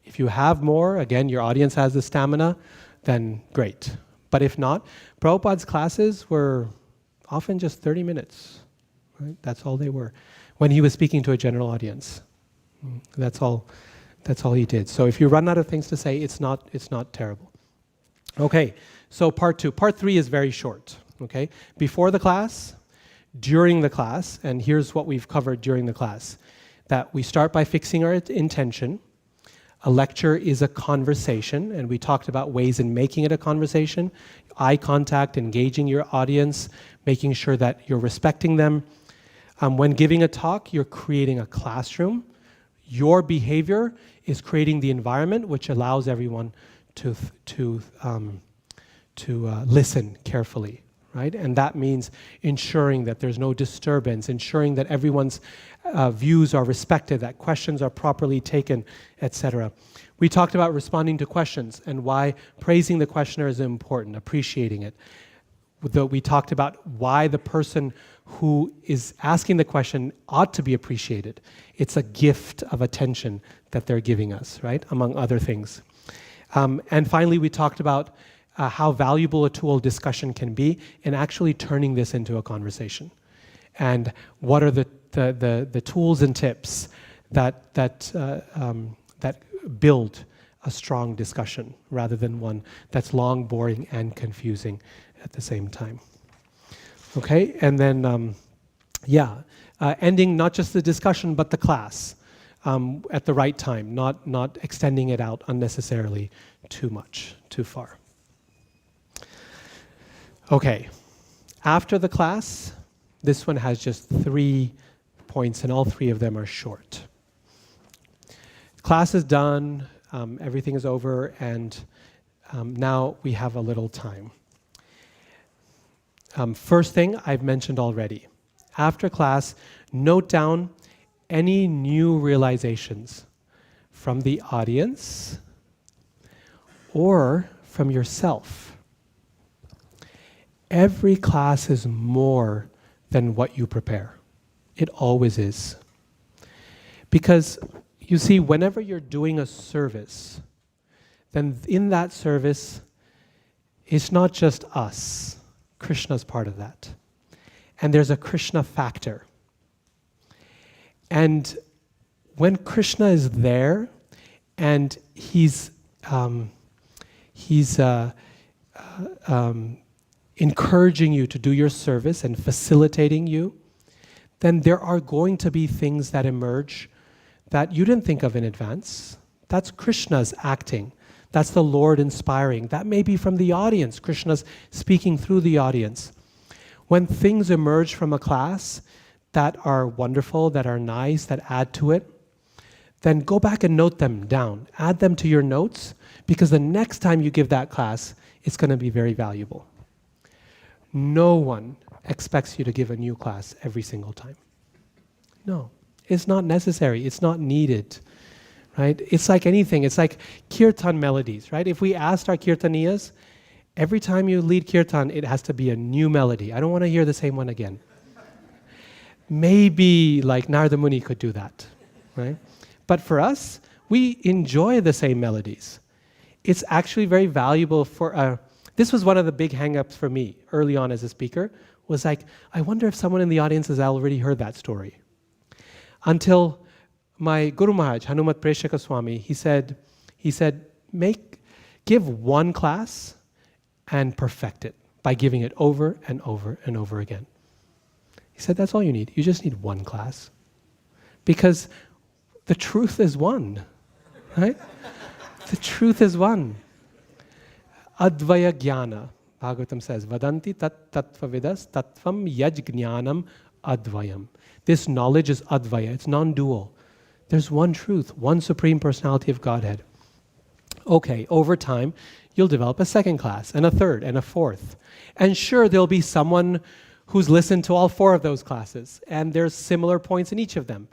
[SPEAKER 1] If you have more, again, your audience has the stamina, then great. But if not, Prabhupada's classes were often just 30 minutes, right? That's all they were. When he was speaking to a general audience. That's all he did. So if you run out of things to say, it's not terrible. Okay, so part 2. Part 3 is very short, okay? Before the class, during the class, and here's what we've covered during the class. That we start by fixing our intention. A lecture is a conversation, and we talked about ways in making it a conversation. Eye contact, engaging your audience, making sure that you're respecting them. When giving a talk, you're creating a classroom. Your behavior is creating the environment which allows everyone to listen carefully, right? And that means ensuring that there's no disturbance, ensuring that everyone's views are respected, that questions are properly taken, etc. We talked about responding to questions and why praising the questioner is important, appreciating it. We talked about why the person who is asking the question ought to be appreciated. It's a gift of attention that they're giving us, right? Among other things. And finally, we talked about how valuable a tool discussion can be in actually turning this into a conversation. And what are the tools and tips that build a strong discussion rather than one that's long, boring, and confusing at the same time. Okay, and then, ending not just the discussion, but the class at the right time, not extending it out unnecessarily too much, too far. Okay, after the class, this one has just 3 points, and all 3 of them are short. Class is done, everything is over, and now we have a little time. First thing I've mentioned already. After class, note down any new realizations from the audience or from yourself. Every class is more than what you prepare. It always is. Because, you see, whenever you're doing a service, then in that service, it's not just us. Krishna's part of that. And there's a Krishna factor. And when Krishna is there and he's encouraging you to do your service and facilitating you, then there are going to be things that emerge that you didn't think of in advance. That's Krishna's acting. That's the Lord inspiring. That may be from the audience. Krishna's speaking through the audience. When things emerge from a class that are wonderful, that are nice, that add to it, then go back and note them down. Add them to your notes, because the next time you give that class, it's going to be very valuable. No one expects you to give a new class every single time. No, it's not necessary. It's not needed. Right? It's like anything. It's like kirtan melodies, right? If we asked our kirtaniyas, every time you lead kirtan, it has to be a new melody. I don't want to hear the same one again. Maybe like Narada Muni could do that, right? But for us, we enjoy the same melodies. It's actually very valuable for this was one of the big hang-ups for me early on as a speaker, was like, I wonder if someone in the audience has already heard that story. Until my Guru Maharaj, Hanumat Preshaka Swami, he said, He said, give one class and perfect it by giving it over and over and over again. He said, that's all you need. You just need one class. Because the truth is one, right? The truth is one. Advaya jnana, Bhagavatam says, Vadanti tat tattvavidas tattvam yaj jnanam advayam. This knowledge is advaya, it's non-dual. There's one truth, one supreme personality of Godhead. Okay, over time, you'll develop a second class, and a third, and a fourth. And sure, there'll be someone who's listened to all four of those classes, and there's similar points in each of them.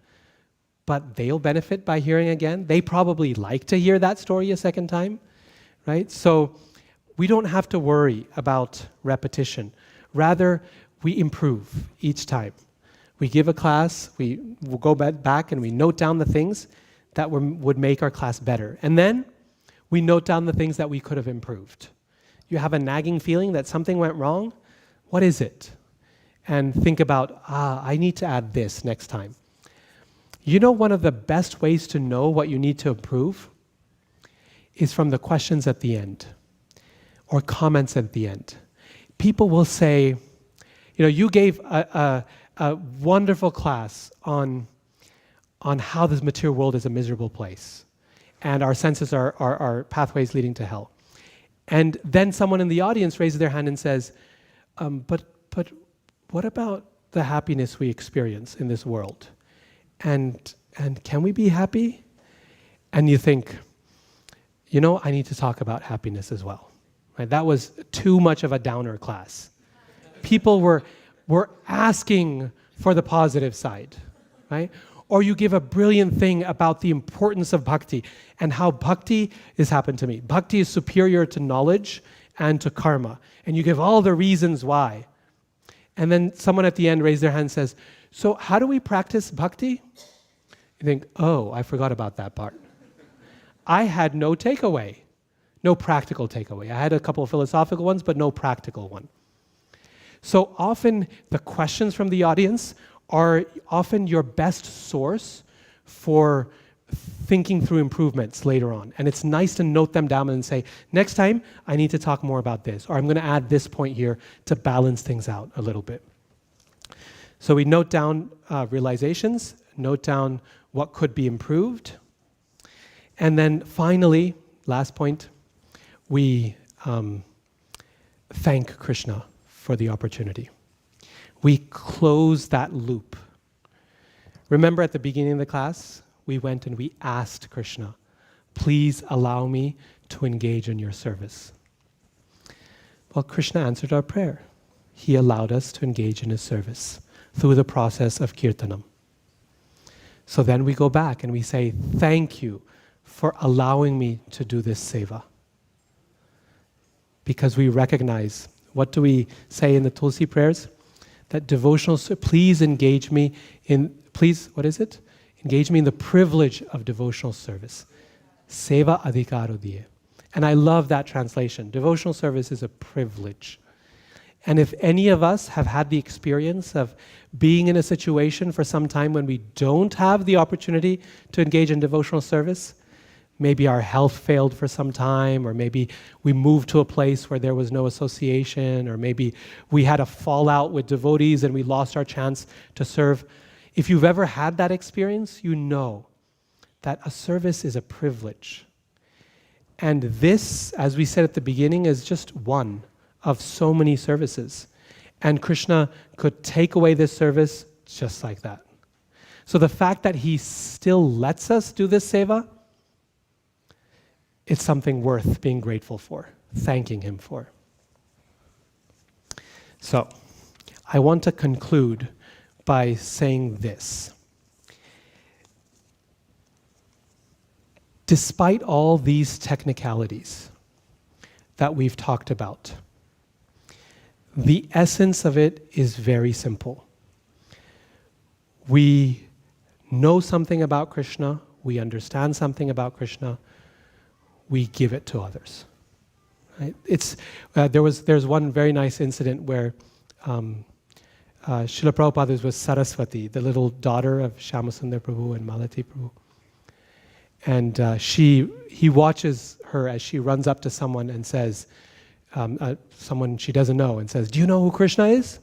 [SPEAKER 1] But they'll benefit by hearing again. They probably like to hear that story a second time, right? So we don't have to worry about repetition. Rather, we improve each time. We give a class, we will go back and we note down the things that would make our class better. And then we note down the things that we could have improved. You have a nagging feeling that something went wrong? What is it? And think about, I need to add this next time. You know, one of the best ways to know what you need to improve is from the questions at the end or comments at the end. People will say, you gave a wonderful class on how this material world is a miserable place and our senses are pathways leading to hell. And then someone in the audience raises their hand and says, but what about the happiness we experience in this world? And can we be happy? And you think, I need to talk about happiness as well. Right? That was too much of a downer class. People were asking for the positive side, right? Or you give a brilliant thing about the importance of bhakti and how bhakti, this happened to me, bhakti is superior to knowledge and to karma. And you give all the reasons why. And then someone at the end raises their hand and says, so how do we practice bhakti? You think, oh, I forgot about that part. I had no takeaway, no practical takeaway. I had a couple of philosophical ones, but no practical one. So often the questions from the audience are often your best source for thinking through improvements later on. And it's nice to note them down and say, next time I need to talk more about this, or I'm going to add this point here to balance things out a little bit. So we note down realizations, note down what could be improved. And then finally, last point, we thank Krishna for the opportunity. We close that loop. Remember at the beginning of the class, we went and we asked Krishna, please allow me to engage in your service. Well, Krishna answered our prayer. He allowed us to engage in his service through the process of kirtanam. So then we go back and we say, thank you for allowing me to do this seva. Because we recognize, what do we say in the Tulsi prayers? That devotional, please engage me in, engage me in the privilege of devotional service. Seva adhikaro diye. And I love that translation. Devotional service is a privilege. And if any of us have had the experience of being in a situation for some time when we don't have the opportunity to engage in devotional service, maybe our health failed for some time, or maybe we moved to a place where there was no association, or maybe we had a fallout with devotees and we lost our chance to serve. If you've ever had that experience, you know that a service is a privilege. And this, as we said at the beginning, is just one of so many services. And Krishna could take away this service just like that. So the fact that he still lets us do this seva, it's something worth being grateful for, thanking him for. So, I want to conclude by saying this. Despite all these technicalities that we've talked about, the essence of it is very simple. We know something about Krishna, we understand something about Krishna, we give it to others. Right? There's one very nice incident where Srila Prabhupada was Saraswati, the little daughter of Shyamasundar Prabhu and Malati Prabhu. And he watches her as she runs up to someone and says, someone she doesn't know, and says, "Do you know who Krishna is?"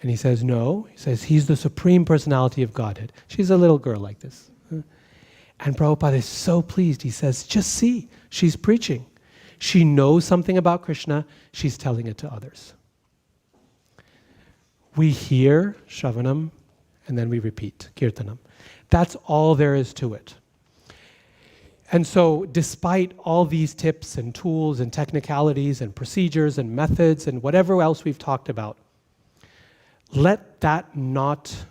[SPEAKER 1] And he says, "No." He says, "He's the Supreme Personality of Godhead." She's a little girl like this. And Prabhupada is so pleased. He says, "Just see, she's preaching. She knows something about Krishna. She's telling it to others." We hear Shravanam, and then we repeat Kirtanam. That's all there is to it. And so, despite all these tips and tools and technicalities and procedures and methods and whatever else we've talked about, let that not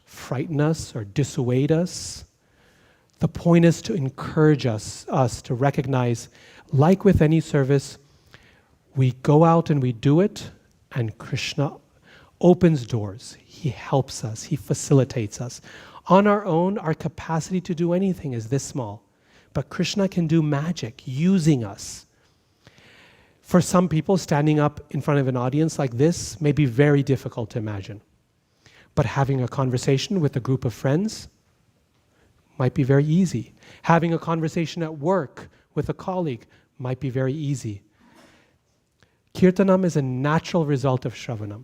[SPEAKER 1] frighten us or dissuade us. The point is to encourage us to recognize, like with any service, we go out and we do it, and Krishna opens doors. He helps us. He facilitates us. On our own, our capacity to do anything is this small. But Krishna can do magic using us. For some people, standing up in front of an audience like this may be very difficult to imagine. But having a conversation with a group of friends might be very easy. Having a conversation at work with a colleague might be very easy. Kirtanam is a natural result of Shravanam.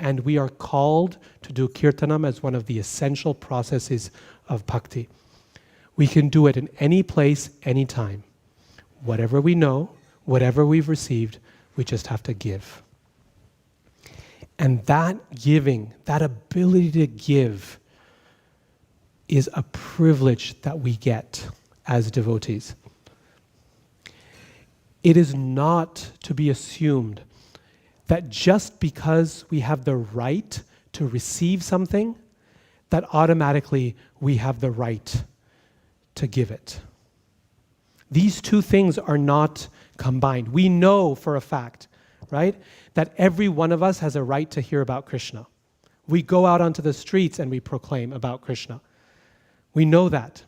[SPEAKER 1] And we are called to do Kirtanam as one of the essential processes of bhakti. We can do it in any place, any time. Whatever we know, whatever we've received, we just have to give. And that giving, that ability to give, is a privilege that we get as devotees. It is not to be assumed that just because we have the right to receive something, that automatically we have the right to give it. These two things are not combined. We know for a fact, right, that every one of us has a right to hear about Krishna. We go out onto the streets and we proclaim about Krishna. We know that.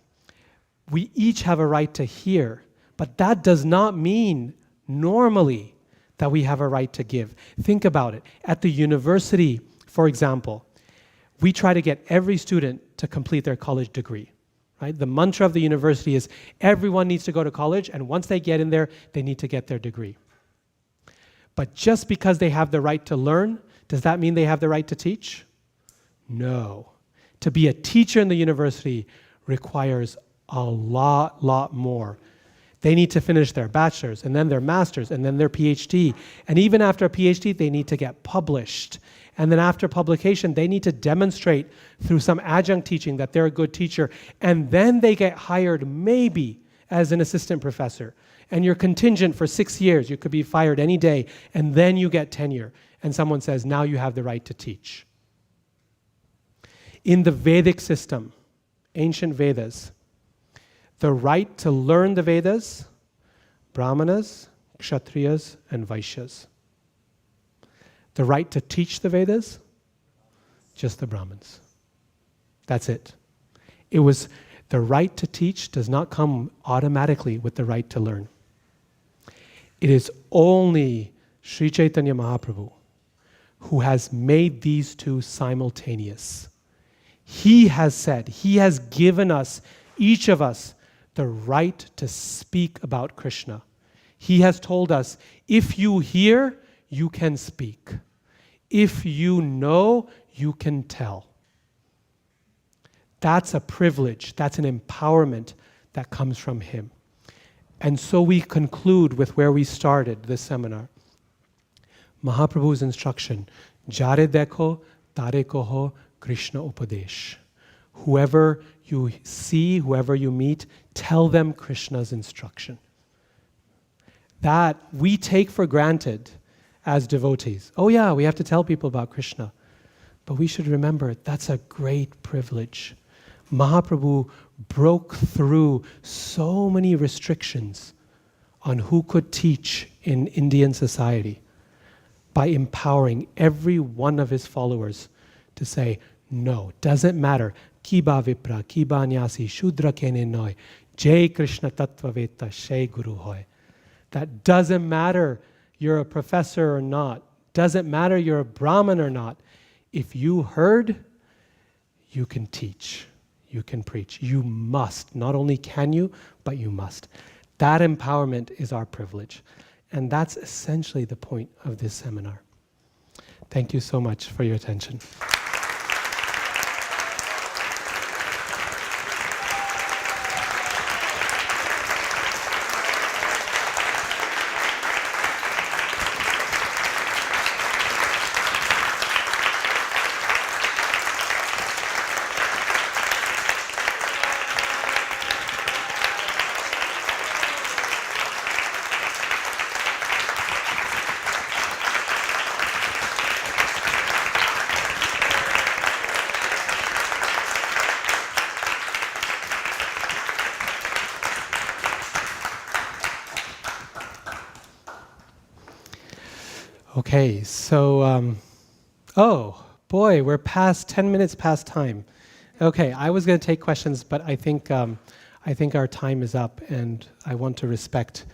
[SPEAKER 1] We each have a right to hear, but that does not mean normally that we have a right to give. Think about it. At the university, for example, we try to get every student to complete their college degree. Right? The mantra of the university is everyone needs to go to college, and once they get in there, they need to get their degree. But just because they have the right to learn, does that mean they have the right to teach? No. To be a teacher in the university requires a lot more. They need to finish their bachelor's, and then their master's, and then their PhD. And even after a PhD, they need to get published. And then after publication, they need to demonstrate through some adjunct teaching that they're a good teacher. And then they get hired maybe as an assistant professor. And you're contingent for 6 years. You could be fired any day. And then you get tenure. And someone says, now you have the right to teach. In the Vedic system, ancient Vedas, the right to learn the Vedas, Brahmanas, Kshatriyas, and Vaishyas. The right to teach the Vedas, just the Brahmins. That's it. It was the right to teach does not come automatically with the right to learn. It is only Sri Chaitanya Mahaprabhu who has made these two simultaneous. He has said, he has given us, each of us, the right to speak about Krishna. He has told us, if you hear, you can speak. If you know, you can tell. That's a privilege, that's an empowerment that comes from him. And so we conclude with where we started this seminar. Mahaprabhu's instruction, Jare dekho, tare koho, Krishna upadesh. Whoever you see, whoever you meet, tell them Krishna's instruction. That we take for granted as devotees. Oh yeah, we have to tell people about Krishna. But we should remember, that's a great privilege. Mahaprabhu broke through so many restrictions on who could teach in Indian society by empowering every one of his followers to say, no, doesn't matter. Kiba vipra, kiba nyasi, shudra kene noi, jai Krishna tattva veta, shay guru hoy. That doesn't matter you're a professor or not. Doesn't matter you're a Brahmin or not. If you heard, you can teach. you can preach. You must. Not only can you, but you must. That empowerment is our privilege. And that's essentially the point of this seminar. Thank you so much for your attention. Okay, so, oh boy, we're 10 minutes past time. Okay, I was going to take questions, but I think our time is up, and I want to respect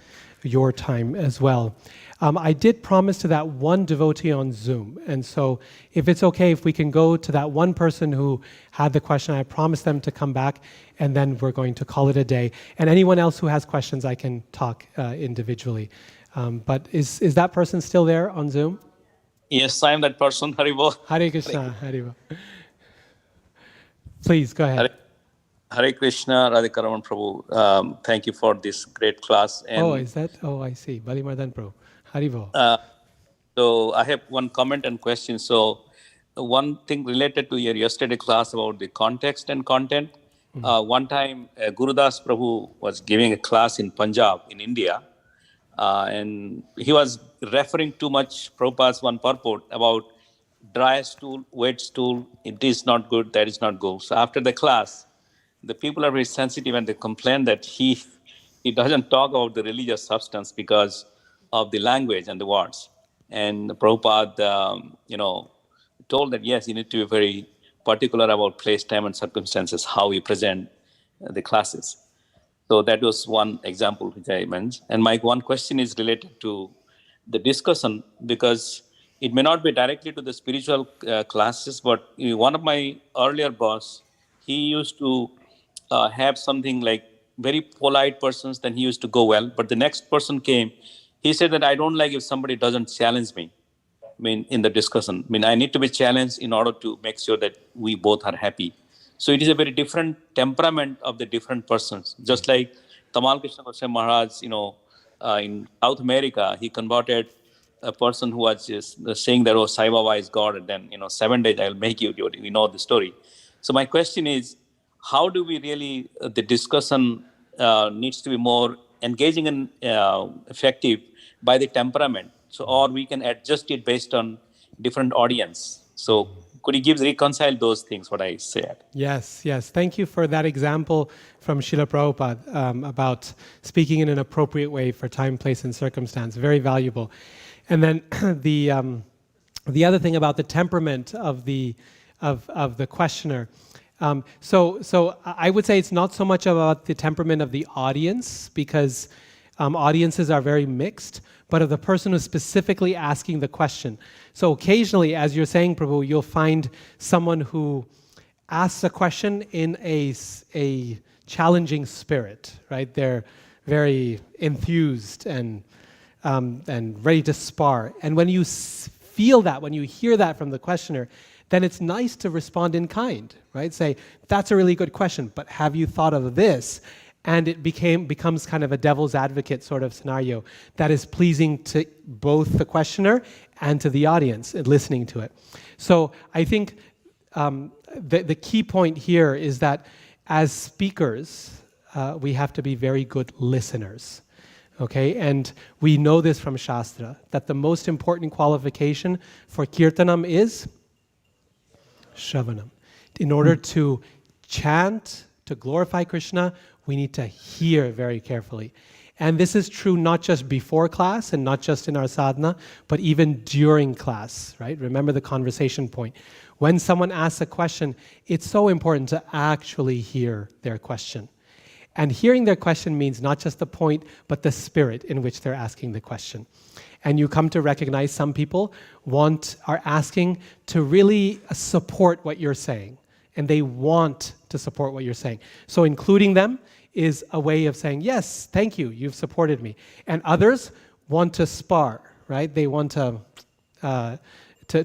[SPEAKER 1] your time as well. I did promise to that one devotee on Zoom, and so if it's okay, if we can go to that one person who had the question, I promised them to come back, and then we're going to call it a day. And anyone else who has questions, I can talk individually. But is that person still there on Zoom?
[SPEAKER 7] Yes, I am that person. Haribo.
[SPEAKER 1] Hare Krishna, Haribo. Please, go ahead.
[SPEAKER 7] Hare Krishna, Radhika, Raman, Prabhu. Thank you for this great class. And,
[SPEAKER 1] Oh, is that? Oh, I see. Bali Mardan Prabhu. Haribo.
[SPEAKER 7] So I have one comment and question. So one thing related to your yesterday class about the context and content. One time, Gurudas Prabhu was giving a class in Punjab, in India. And he was referring too much Prabhupada's one purport about dry stool, wet stool, it is not good, that is not good. So after the class, the people are very sensitive and they complain that he doesn't talk about the religious substance because of the language and the words. And Prabhupada, told that, yes, you need to be very particular about place, time, and circumstances, how you present the classes. So that was one example which I mentioned. And my one question is related to the discussion, because it may not be directly to the spiritual classes, but one of my earlier boss, he used to have something like very polite persons, then he used to go well. But the next person came, he said that I don't like if somebody doesn't challenge me. In the discussion. I need to be challenged in order to make sure that we both are happy. So it is a very different temperament of the different persons. Just like Tamal Krishna Goswami Maharaj, in South America, he converted a person who was just saying that, oh, Sai Baba is God, and then, 7 days I'll make you do it. We know the story. So my question is, how do we really, the discussion needs to be more engaging and effective by the temperament. So, or we can adjust it based on different audience. So could you reconcile those things, what I said?
[SPEAKER 1] Yes. Thank you for that example from Srila Prabhupada about speaking in an appropriate way for time, place, and circumstance. Very valuable. And then the other thing about the temperament of the questioner. So I would say it's not so much about the temperament of the audience, because audiences are very mixed, but of the person who's specifically asking the question. So occasionally, as you're saying, Prabhu, you'll find someone who asks a question in a challenging spirit, right? They're very enthused and ready to spar. And when you feel that, when you hear that from the questioner, then it's nice to respond in kind, right? Say, that's a really good question, but have you thought of this? And it becomes kind of a devil's advocate sort of scenario that is pleasing to both the questioner and to the audience and listening to it. So I think the key point here is that as speakers, we have to be very good listeners. Okay, and we know this from Shastra, that the most important qualification for kirtanam is shravanam. In order to chant, to glorify Krishna, we need to hear very carefully. And this is true not just before class and not just in our sadhana, but even during class, right? Remember the conversation point. When someone asks a question, it's so important to actually hear their question. And hearing their question means not just the point, but the spirit in which they're asking the question. And you come to recognize some people are asking to really support what you're saying. And they want to to support what you're saying. So including them is a way of saying, yes, thank you, you've supported me. And others want to spar, right? They want to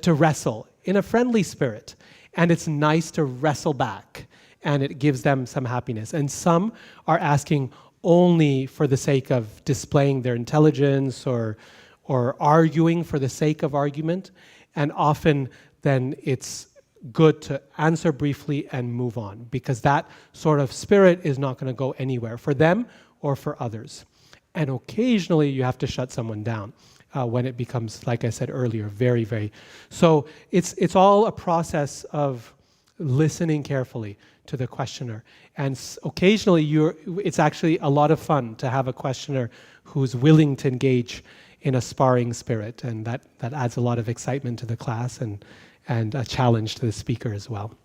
[SPEAKER 1] wrestle in a friendly spirit. And it's nice to wrestle back, and it gives them some happiness. And some are asking only for the sake of displaying their intelligence or arguing for the sake of argument. And often then it's good to answer briefly and move on, because that sort of spirit is not going to go anywhere for them or for others. And occasionally you have to shut someone down when it becomes, like I said earlier, very, very. So it's all a process of listening carefully to the questioner. And occasionally it's actually a lot of fun to have a questioner who's willing to engage in a sparring spirit, and that adds a lot of excitement to the class and a challenge to the speaker as well.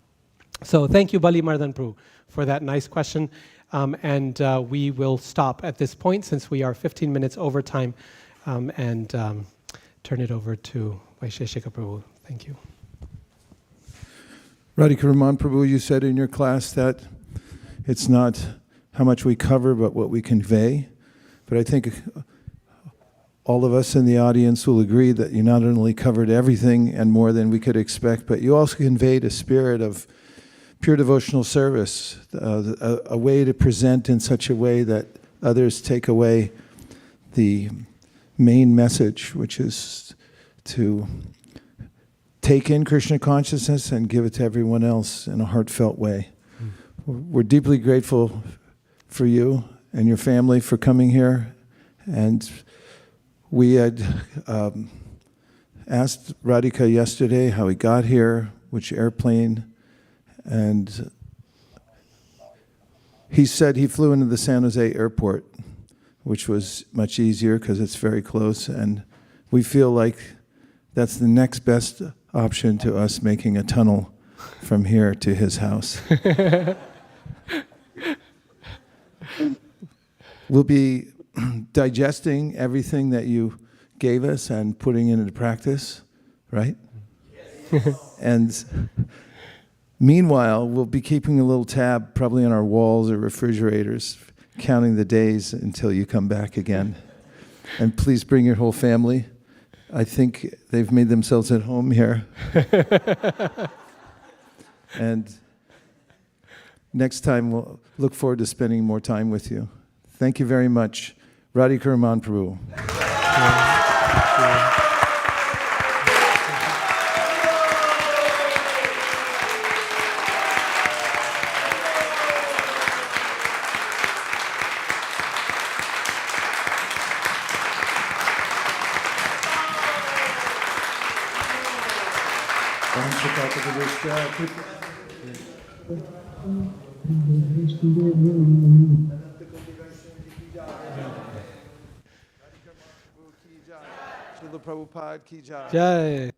[SPEAKER 1] So thank you, Bali Mardan Prabhu, for that nice question. And we will stop at this point since we are 15 minutes over time, and turn it over to Vaisheshika Prabhu. Thank you.
[SPEAKER 2] Radhika Raman Prabhu, you said in your class that it's not how much we cover, but what we convey. But I think all of us in the audience will agree that you not only covered everything and more than we could expect, but you also conveyed a spirit of pure devotional service, a way to present in such a way that others take away the main message, which is to take in Krishna consciousness and give it to everyone else in a heartfelt way. We're deeply grateful for you and your family for coming here. And we had asked Radhika yesterday how he got here, which airplane, and he said he flew into the San Jose airport, which was much easier because it's very close, and we feel like that's the next best option to us making a tunnel from here to his house. We'll be digesting everything that you gave us and putting it into practice, right? Yes. And meanwhile, we'll be keeping a little tab probably on our walls or refrigerators, counting the days until you come back again. And please bring your whole family. I think they've made themselves at home here. And next time, we'll look forward to spending more time with you. Thank you very much. Radhika Raman Prabhu. Prabhupada ki jai.
[SPEAKER 1] Jai.